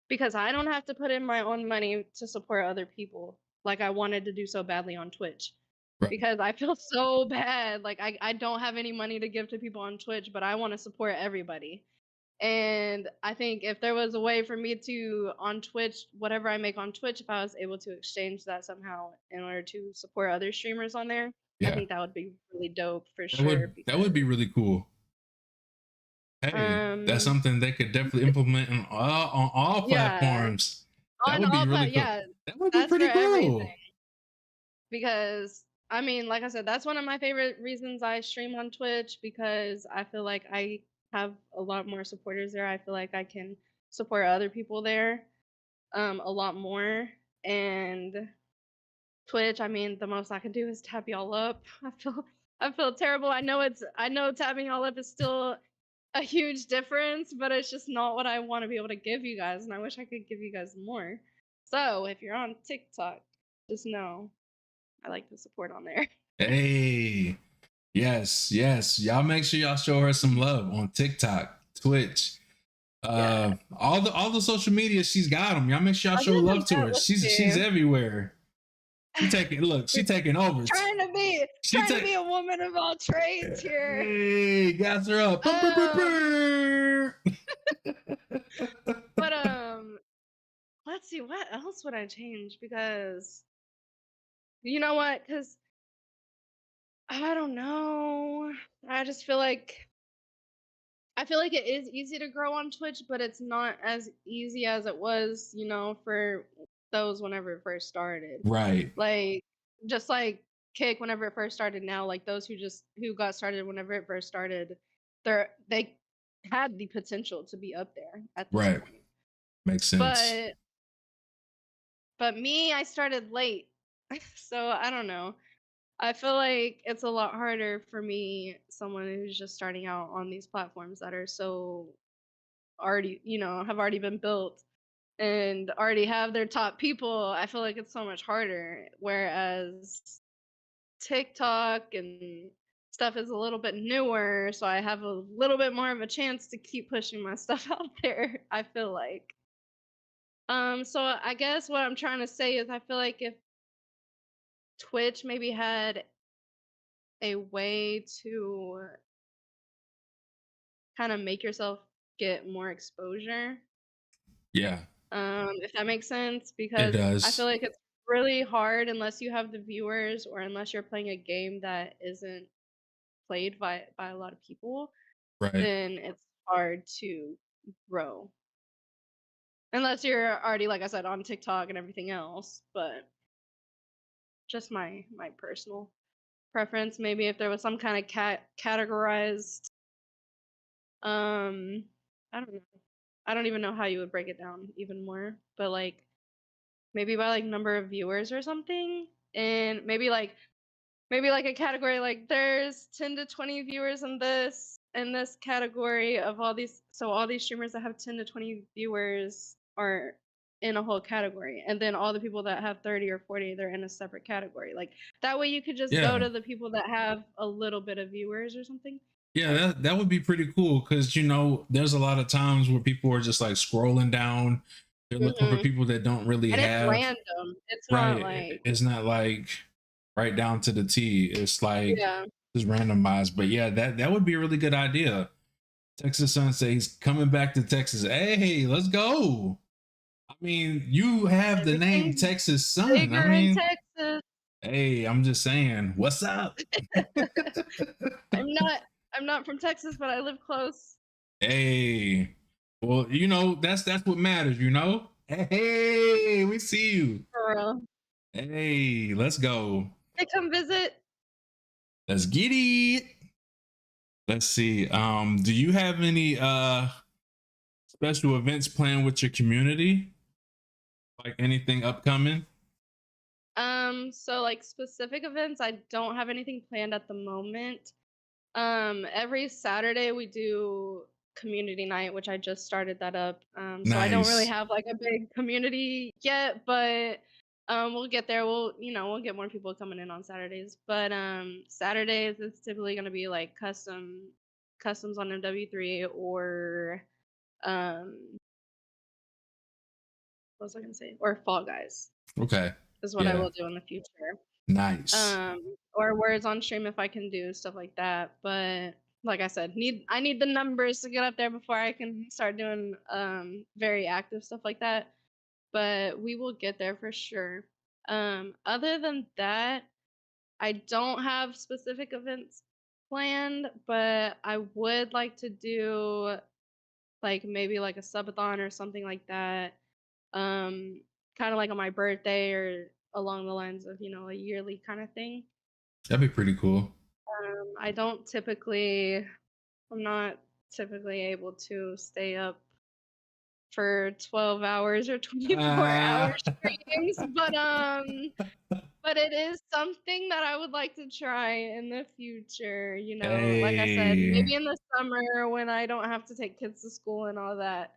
because I don't have to put in my own money to support other people like I wanted to do so badly on Twitch. Right. Because I feel so bad. Like I don't have any money to give to people on Twitch, but I want to support everybody. And I think if there was a way for me to on Twitch, whatever I make on Twitch, if I was able to exchange that somehow in order to support other streamers on there, I Yeah, think that would be really dope for that sure. would Because be really cool. Hey, that's um something they could definitely implement on all yeah, platforms. That on would be all really plat cool. yeah, That would be that's for pretty everything. cool. Because I mean, like I said, that's one of my favorite reasons I stream on Twitch because I feel like I have a lot more supporters there. I feel like I can support other people there a lot more. And Twitch, I mean, the most I can do is tap y'all up. I feel terrible. I know tapping y'all up is still a huge difference, but it's just not what I want to be able to give you guys, and I wish I could give you guys more. So if you're on TikTok, just know I like to support on there. Hey, yes, yes. Y'all make sure y'all show her some love on TikTok, Twitch, Yeah. all the social media. She's got them. Y'all make sure y'all I'm show gonna love to bet her. with She's you. everywhere. She taking over. She Trying to take. be a woman of all trades here. Hey, gas her up. Um, but let's see what else would I change because you know what? Because I don't know. I just feel like it is easy to grow on Twitch, but it's not as easy as it was, for those whenever it first started. Right, Like just like Kick whenever it first started now, like those who got started whenever it first started, they had the potential to be up there at this right. point. Makes sense. But me, I started late. So I don't know. I feel like it's a lot harder for me, someone who's just starting out on these platforms that are so already, have already been built and already have their top people. I feel like it's so much harder. Whereas TikTok and stuff is a little bit newer, so I have a little bit more of a chance to keep pushing my stuff out there, I feel like. So I guess what I'm trying to say is I feel like if Twitch maybe had a way to kind of make yourself get more exposure, Yeah, if that makes sense, it because I feel does. like it's really hard unless you have the viewers or unless you're playing a game that isn't played by a lot of people, Right. then it's hard to grow. Unless you're already, like I said, on TikTok and everything else, but just my personal preference. Maybe if there was some kind of categorized, um, I don't know. I don't even know how you would break it down even more, but like maybe by like number of viewers or something, and maybe like a category like there's 10 to 20 viewers in this category of all these, so all these streamers that have 10 to 20 viewers are in a whole category, and then all the people that have 30 or 40, they're in a separate category. Like that way you could just go Yeah. to the people that have a little bit of viewers or something. Yeah, I don't that would be pretty cool because there's a lot of times where people are just like scrolling down. They're know. looking for people that don't really And it's have. random. It's not Right. like, It's not like right down to the T. It's like yeah. just randomized. But yeah, that would be a really good idea. Texas Sun says he's coming back to Texas. Hey, let's go. I mean, you have the name Everything's Texas Sun. I bigger in mean, Texas. hey, I'm just saying, what's up? I'm not I'm not from Texas, but I live close. Hey, well, that's what matters. Hey, we see you. For real. Hey, let's go. Hey, come visit. Let's get it. Let's see. Do you have any special events planned with your community? Like anything upcoming? So like specific events, I don't have anything planned at the moment. Every Saturday we do community night, which I just started that up. So I don't really Nice. have like a big community yet, but we'll get there. We'll get more people coming in on Saturdays. But Saturdays it's typically gonna be like customs on MW3 or um what was I gonna say? Or Fall Guys Okay. is what I Yeah. will do in the future. Nice. Or words on stream if I can do stuff like that. But like I said, I need the numbers to get up there before I can start doing very active stuff like that. But we will get there for sure. Other than that, I don't have specific events planned, but I would like to do like maybe like a subathon or something like that. Um, kind of like on my birthday or along the lines of, a yearly kind of thing. That'd be pretty cool. I don't typically, I'm not typically able to stay up for 12 hours or 24-hour Ah, streams, but it is something that I would like to try in the future, like I said, hey. maybe in the summer when I don't have to take kids to school and all that.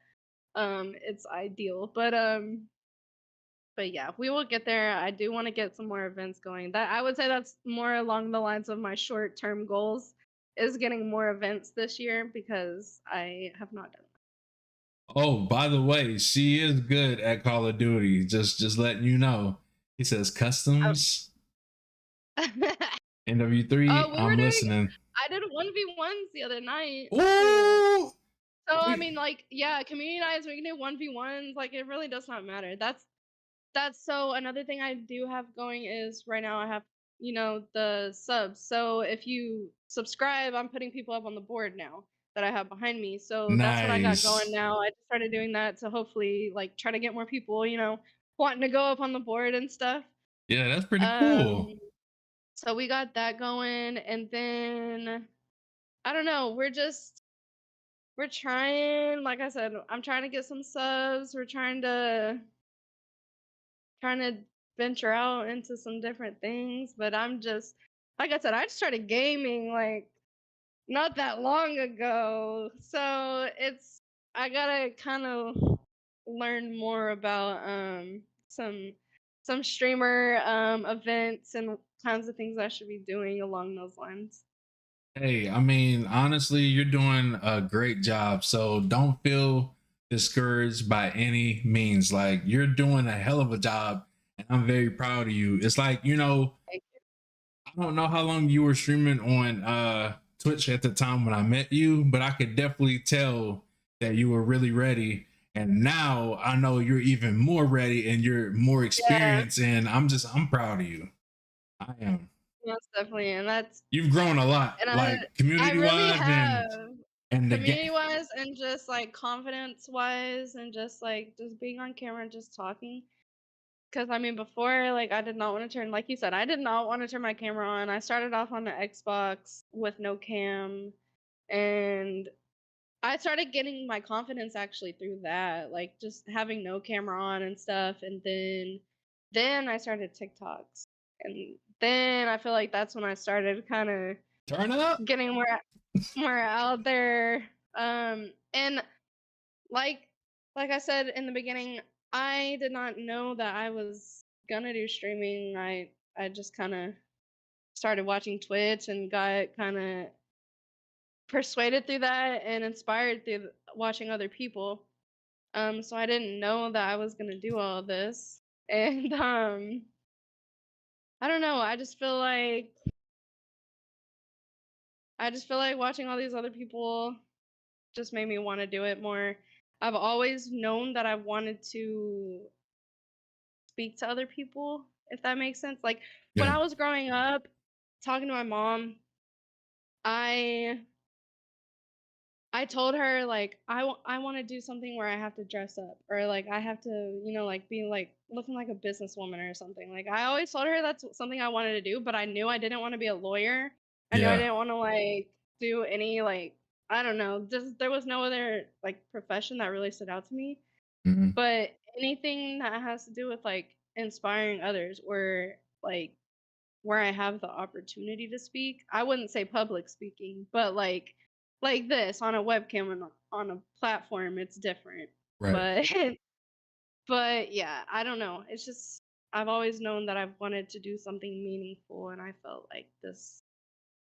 It's ideal. But yeah, we will get there. I do want to get some more events going. That I would say that's more along the lines of my short-term goals is getting more events this year because I have not done Oh, by the way, she is good at Call of Duty. Just letting you know. He says that. customs Oh, NW3. we were I'm doing listening. I did 1v1s the other night too. Ooh, So I we mean like yeah, community nights we can do 1v1s, like it really does not matter. That's so another thing I do have going is right now I have, the subs. So if you subscribe, I'm putting people up on the board now that I have behind me. So that's what I got going nice. now. I just started doing that to hopefully like try to get more people, wanting to go up on the board and stuff. Yeah, that's pretty cool. Um so we got that going and then I don't know, we're trying, like I said, I'm trying to get some subs. We're trying to venture out into some different things, but I'm just like I said, I started gaming like not that long ago. So I gotta kind of learn more about some streamer events and kinds of things I should be doing along those lines. Hey, I mean, honestly, you're doing a great job. So don't feel discouraged by any means. Like you're doing a hell of a job, and I'm very proud of you. It's like, Like, I don't know how long you were streaming on Twitch at the time when I met you, but I could definitely tell that you were really ready. And now I know you're even more ready and you're more yeah, experienced. And I'm proud of you. I am. most definitely, and You've grown a lot, and like I community really wise have. and the game. Community wise and just like confidence wise and just like just being on camera and just talking. Because I mean, before, like, I did not want to turn, like you said, I did not want to turn my camera on. I started off on the Xbox with no cam, and I started getting my confidence actually through that, like just having no camera on and stuff. And then I started TikToks, and then I feel like that's when I started kind of Turn up. getting more out there. And like like I said in the beginning, I did not know that I was gonna do streaming. I just kind of started watching Twitch and got kind of persuaded through that and inspired through watching other people. So I didn't know that I was gonna do all of this, and I don't know. I just feel like watching all these other people just made me want to do it more. I've always known that I wanted to speak to other people, if that makes sense. Like when Yeah. I was growing up, talking to my mom, I I told her like I want to do something where I have to dress up or like I have to, like be like looking like a businesswoman or something. Like I always told her that's something I wanted to do, but I knew I didn't want to be a lawyer. I knew I Yeah. didn't want to like do any like I don't know, just there was no other like profession that really stood out to me. Mhm. But anything that has to do with like inspiring others or like where I have the opportunity to speak, I wouldn't say public speaking, but like this on a webcam and on a platform, it's different. Right. But but yeah, I don't know. It's just I've always known that I've wanted to do something meaningful, and I felt like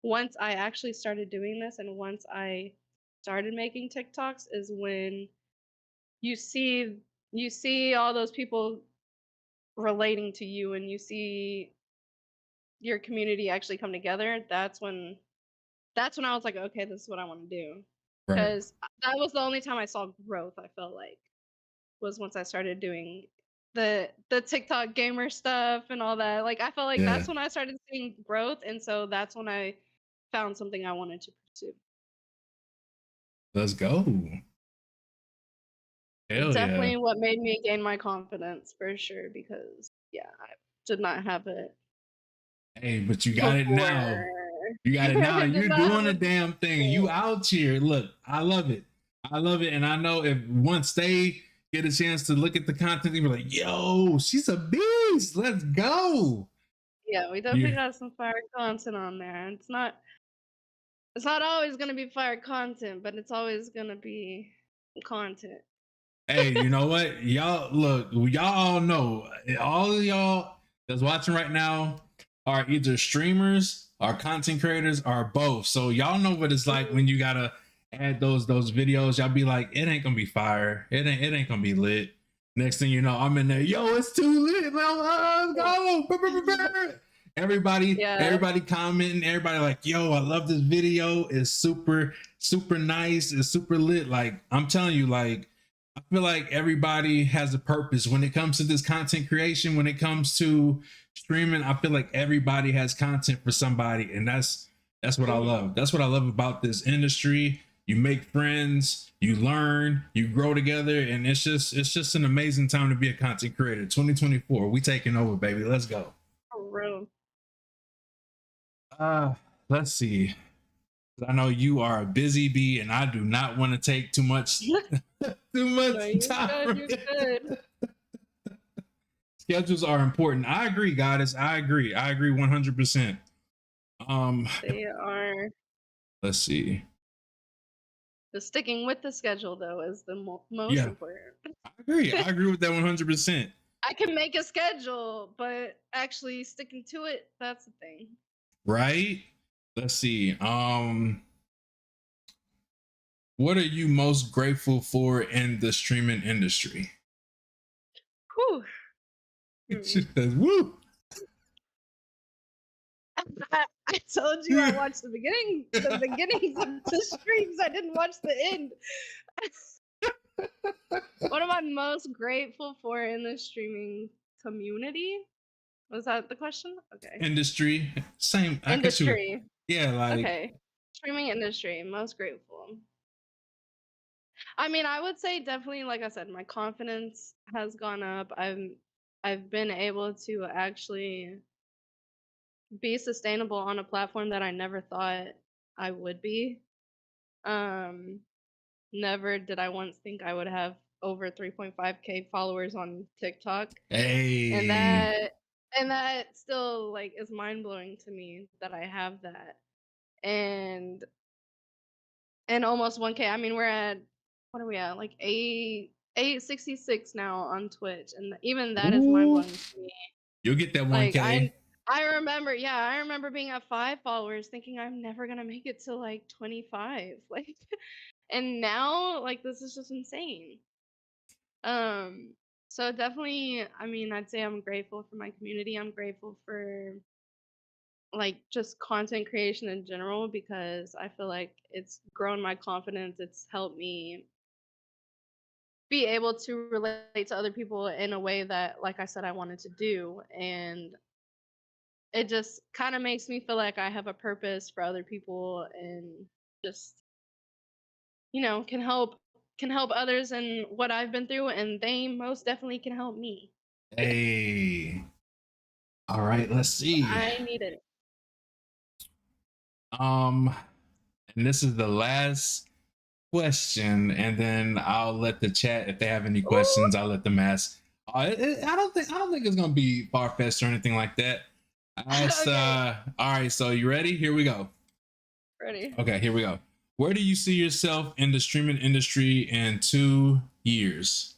once I actually started doing this and once I started making TikToks is when you see you see all those people relating to you and you see your community actually come together. That's when I was like, okay, this is what I want to do. Right. Because that was the only time I saw growth, I felt like, was once I started doing the TikTok gamer stuff and all that. Like I felt like Yeah. that's when I started seeing growth, and so that's when I found something I wanted to pursue. Let's go. Hell yeah. Definitely what made me gain my confidence for sure because yeah, I did not have it Hey, but you got it before. now. You got it now. I did You're not have doing the it damn thing. You before. out here. Look, I love it. I love it. And I know if once they get a chance to look at the content, they be like, yo, she's a beast. Let's go. Yeah, we definitely You got some fire content on there. It's not always gonna be fire content, but it's always gonna be content. hey, you know what? Y'all look, y'all all know, all of y'all that's watching right now are either streamers or content creators or both. So y'all know what it's like when you gotta add those videos. Y'all be like, it ain't gonna be fire. It ain't gonna be lit. Next thing you know, I'm in there, yo, it's too lit. Let's go. Yeah. Everybody commenting, everybody like, yo, I love this video. It's super, super nice. It's super lit. Like, I'm telling you, like, I feel like everybody has a purpose when it comes to this content creation. When it comes to streaming, I feel like everybody has content for somebody, and that's what I Mhm. love. That's what I love about this industry. You make friends, you learn, you grow together, and it's just an amazing time to be a content creator. 2024, we taking over, baby. Let's go. For real. Uh, let's see. I know you are a busy bee, and I do not want to take too much too much No, you're time good. from You're it. good. Schedules are important. I agree, goddess. I agree. I agree 100%. Um, They are. let's see. The sticking with the schedule though is the most Yeah, important. I agree. I agree with that 100%. I can make a schedule, but actually sticking to it—that's the thing. Right? Let's see. What are you most grateful for in the streaming industry? Whew. She Hmm. says, "Woo." I told you I watched the beginnings of the streams. I didn't watch the end. What am I most grateful for in the streaming community? Was that the question? Okay. Industry. Same. I guess you. Industry. Yeah, like, Okay. Streaming industry, most grateful. I mean, I would say definitely, like I said, my confidence has gone up. I've been able to actually be sustainable on a platform that I never thought I would be. Um, Never did I once think I would have over 3.5K followers on TikTok. And hey. that still like is mind blowing to me that I have that. And almost 1K. I mean, we're at what are we at? Like 866 now on Twitch, and even that is mind Ooh, blowing to me. you'll get that Like 1K. I remember being at 5 followers, thinking I'm never gonna make it to like 25. Like, and now like this is just insane. Um, so definitely, I mean, I'd say I'm grateful for my community. I'm grateful for like just content creation in general because I feel like it's grown my confidence. It's helped me be able to relate to other people in a way that, like I said, I wanted to do. And it just kind of makes me feel like I have a purpose for other people and just, can help others in what I've been through and they most definitely can help me. Hey. All right, let's see. I need it. Um, and this is the last question, and then I'll let the chat, if they have any Ooh, questions, I'll let them ask. I don't think it's gonna be far fetched or anything like that. I asked, okay. all right, so you ready? Here we go. Ready. Okay, here we go. Where do you see yourself in the streaming industry in 2 years?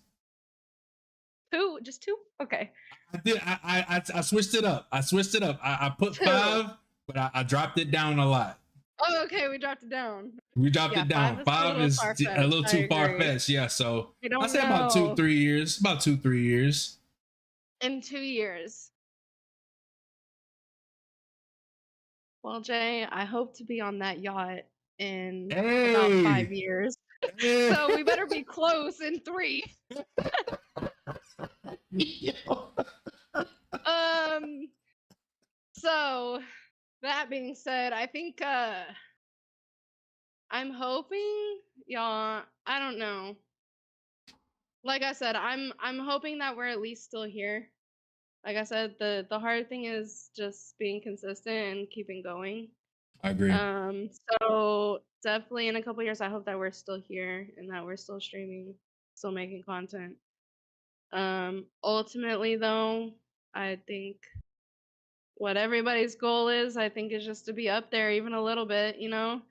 Two? Just two? Okay. I did. I switched it up. I put Two. five. but I dropped it down a lot. Oh, okay, we dropped it down. We dropped Yeah, it down. 5 is a 5 little is a far-fetched, little I too far agree. fetched. Yeah, so I I don't say about two, know. 3 years. About 2, 3 years. In 2 years. Well, Jay, I hope to be on that yacht in about 5 Hey, years. hey. So we better be close in 3. Um, so that being said, I think I'm hoping y'all, I don't know. Like I said, I'm hoping that we're at least still here. Like I said, the hard thing is just being consistent and keeping going. I agree. So definitely in a couple years, I hope that we're still here and that we're still streaming, still making content. Ultimately though, I think what everybody's goal is, I think, is just to be up there even a little bit, you know?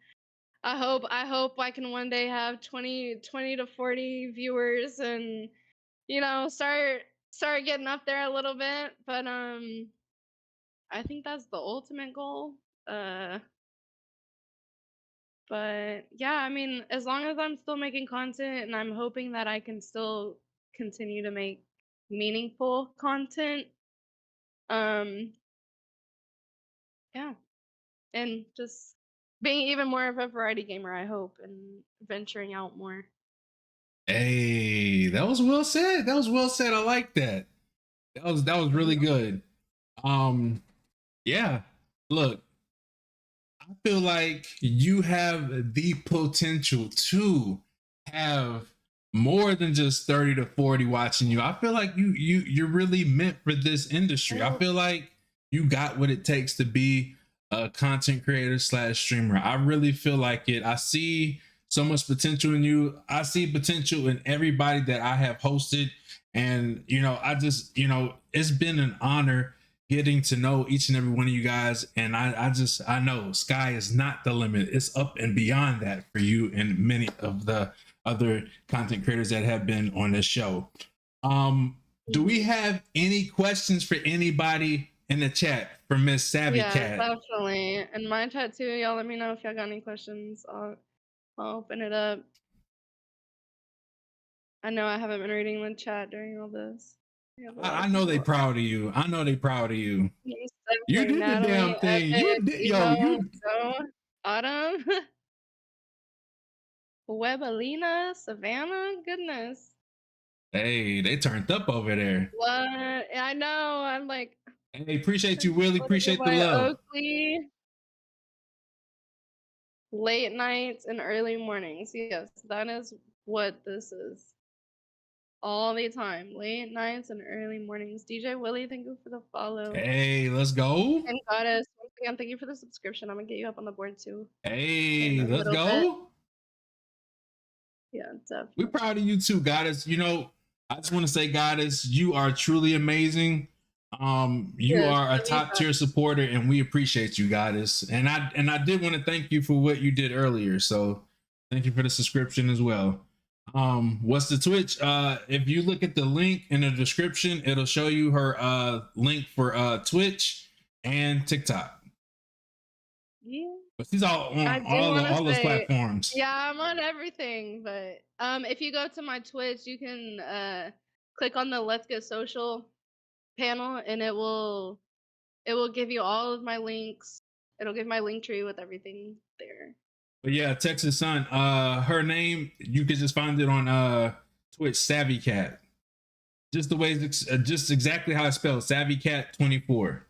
I hope I can one day have 20 to 40 viewers and, you know, start getting up there a little bit. But I think that's the ultimate goal. But yeah, I mean, as long as I'm still making content and I'm hoping that I can still continue to make meaningful content, um, yeah, and just being even more of a variety gamer, I hope, and venturing out more. Hey, that was well said. That was well said. I like that. That was really Yeah. good. Um, yeah. Look, I feel like you have the potential to have more than just 30 to 40 watching you. I feel like you're really meant for this industry. I Oh, feel like you got what it takes to be a content creator slash streamer. I really feel like it. I see so much potential in you. I see potential in everybody that I have hosted. And I just, it's been an honor getting to know each and every one of you guys. And I know sky is not the limit. It's up and beyond that for you and many of the other content creators that have been on this show. Do we have any questions for anybody in the chat for Miss Savvy yeah, Cat? definitely. And my chat too. Y'all let me know if y'all got any questions. I'll open it up. I know I haven't been reading the chat during all this. We have a lot I of know they people. proud of you. I know they proud of you. Yes, You definitely. did the damn Natalie, thing. You Epic, did, yo. Emo, You. Joe, Autumn, Webelina, Savannah. Goodness. Hey, they turned up over there. What? I know. I'm like, Hey, appreciate you, Willie. what to go Appreciate the by love. Oakley. Late nights and early mornings. Yes, that is what this is. All the time. Late nights and early mornings. DJ Willie, thank you for the follow. Hey, let's go. And Goddess, once again, thank you for the subscription. I'm gonna get you up on the board too in Hey, a let's little bit. go. Yeah, We're definitely. proud of you too, Goddess. I just want to say, Goddess, you are truly amazing. You Yes, are a love you, top God. tier supporter, and we appreciate you, Goddess. And I did want to thank you for what you did earlier. So thank you for the subscription as well. What's the Twitch? If you look at the link in the description, it'll show you her link for Twitch and TikTok. Yeah. But she's all I on do want to all those say, platforms. yeah, I'm on everything, but if you go to my Twitch, you can click on the Let's Get Social panel, and it will give you all of my links. It'll give my link tree with everything there. But yeah, Texas Sun. Her name you could just find it on Twitch, SavvyKat. Just the way it's just exactly how it's spelled, SavvyKat24.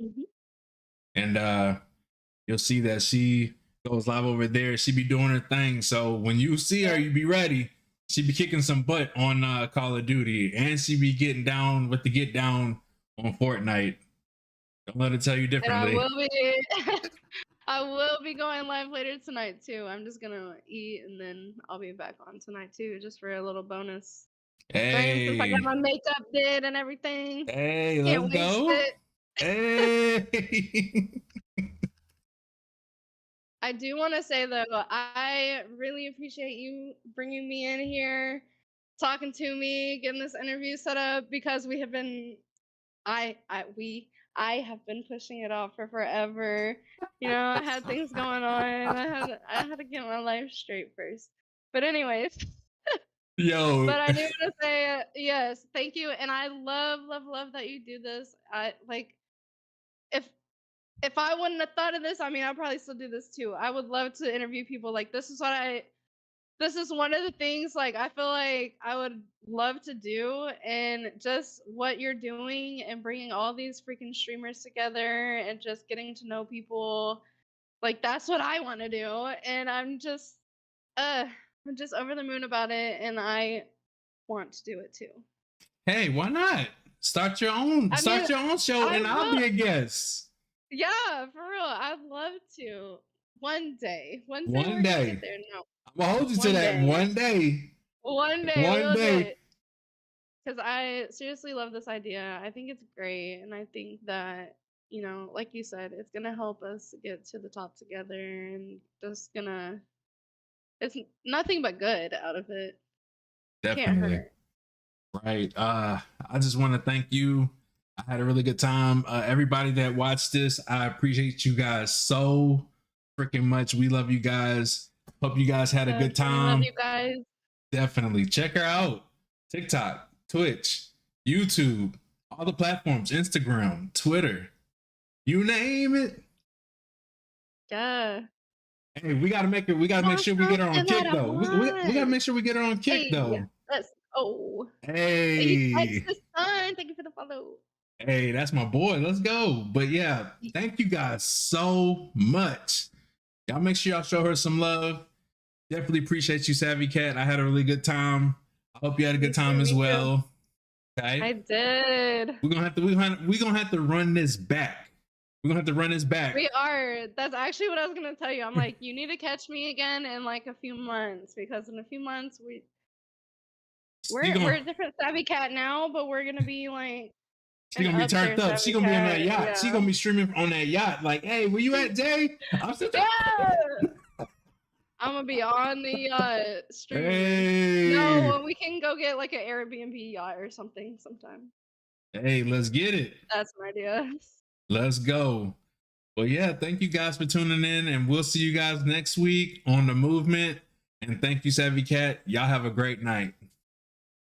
Mhm. And you'll see that she goes live over there. She be doing her thing. So when you see her, you be ready. She be kicking some butt on Call of Duty, and she be getting down with the get down on Fortnite. Don't let it tell you And I differently. will be I will be going live later tonight too. I'm just gonna eat and then I'll be back on tonight too, just for a little bonus stream since I got Hey, my makeup did and everything. hey, Can't let's waste go. it. Hey. I do want to say though, I really appreciate you bringing me in here, talking to me, getting this interview set up because we have been, I have been pushing it off for forever. You know, I had things going on. I had to get my life straight first. But anyways, Yo, but I do want to say yes, thank you, and I love that you do this. I like if if I wouldn't have thought of this, I mean, I'd probably still do this too. I would love to interview people like this is one of the things like I feel like I would love to do, and just what you're doing and bringing all these freaking streamers together and just getting to know people, like that's what I want to do, and I'm just over the moon about it, and I want to do it too. hey, why not? I mean, Start your own show I and I'll will. be a guest. Yeah, for real. I'd love to. One day. One day One we're gonna get day. there. No. I'm gonna hold you to One that day. one day. One day One we'll do day. it. Because I seriously love this idea. I think it's great. And I think that, you know, like you said, it's gonna help us get to the top together, and just gonna it's nothing but good out of it. Can't Definitely. hurt. Right. I just want to thank you. I had a really good time. Everybody that watched this, I appreciate you guys so freaking much. We love you guys. Hope you guys had a good We love time. you guys. Definitely check her out. TikTok, Twitch, YouTube, all the platforms, Instagram, Twitter, you name it. Yeah. Hey, we gotta make it. We gotta make sure we get her on kick though. We gotta make sure we get her on kick Hey, though. let's oh. Hey, Hey, Texas son. Thank you for the follow. hey, that's my boy. Let's go. But yeah, thank you guys so much. Y'all make sure y'all show her some love. Definitely appreciate you, Savvy Cat. I had a really good time. I hope you had a good time as well. Okay. I did. We're gonna have to run this back. We're gonna have to run this back. We are. That's actually what I was gonna tell you. I'm like, you need to catch me again in like a few months, because in a few months we're a different Savvy Cat now, but we're gonna be like she's gonna be turned up. She's gonna be on that yacht. Yeah. She's gonna be streaming on that yacht. Like, hey, where you at, Jay? I'm still yeah. I'm gonna be on the yacht streaming. Hey. No, we can go get like an Airbnb yacht or something sometime. Hey, let's get it. That's an idea. Let's go. Well, yeah, thank you guys for tuning in, and we'll see you guys next week on The Movement. And thank you, Savvy Cat. Y'all have a great night.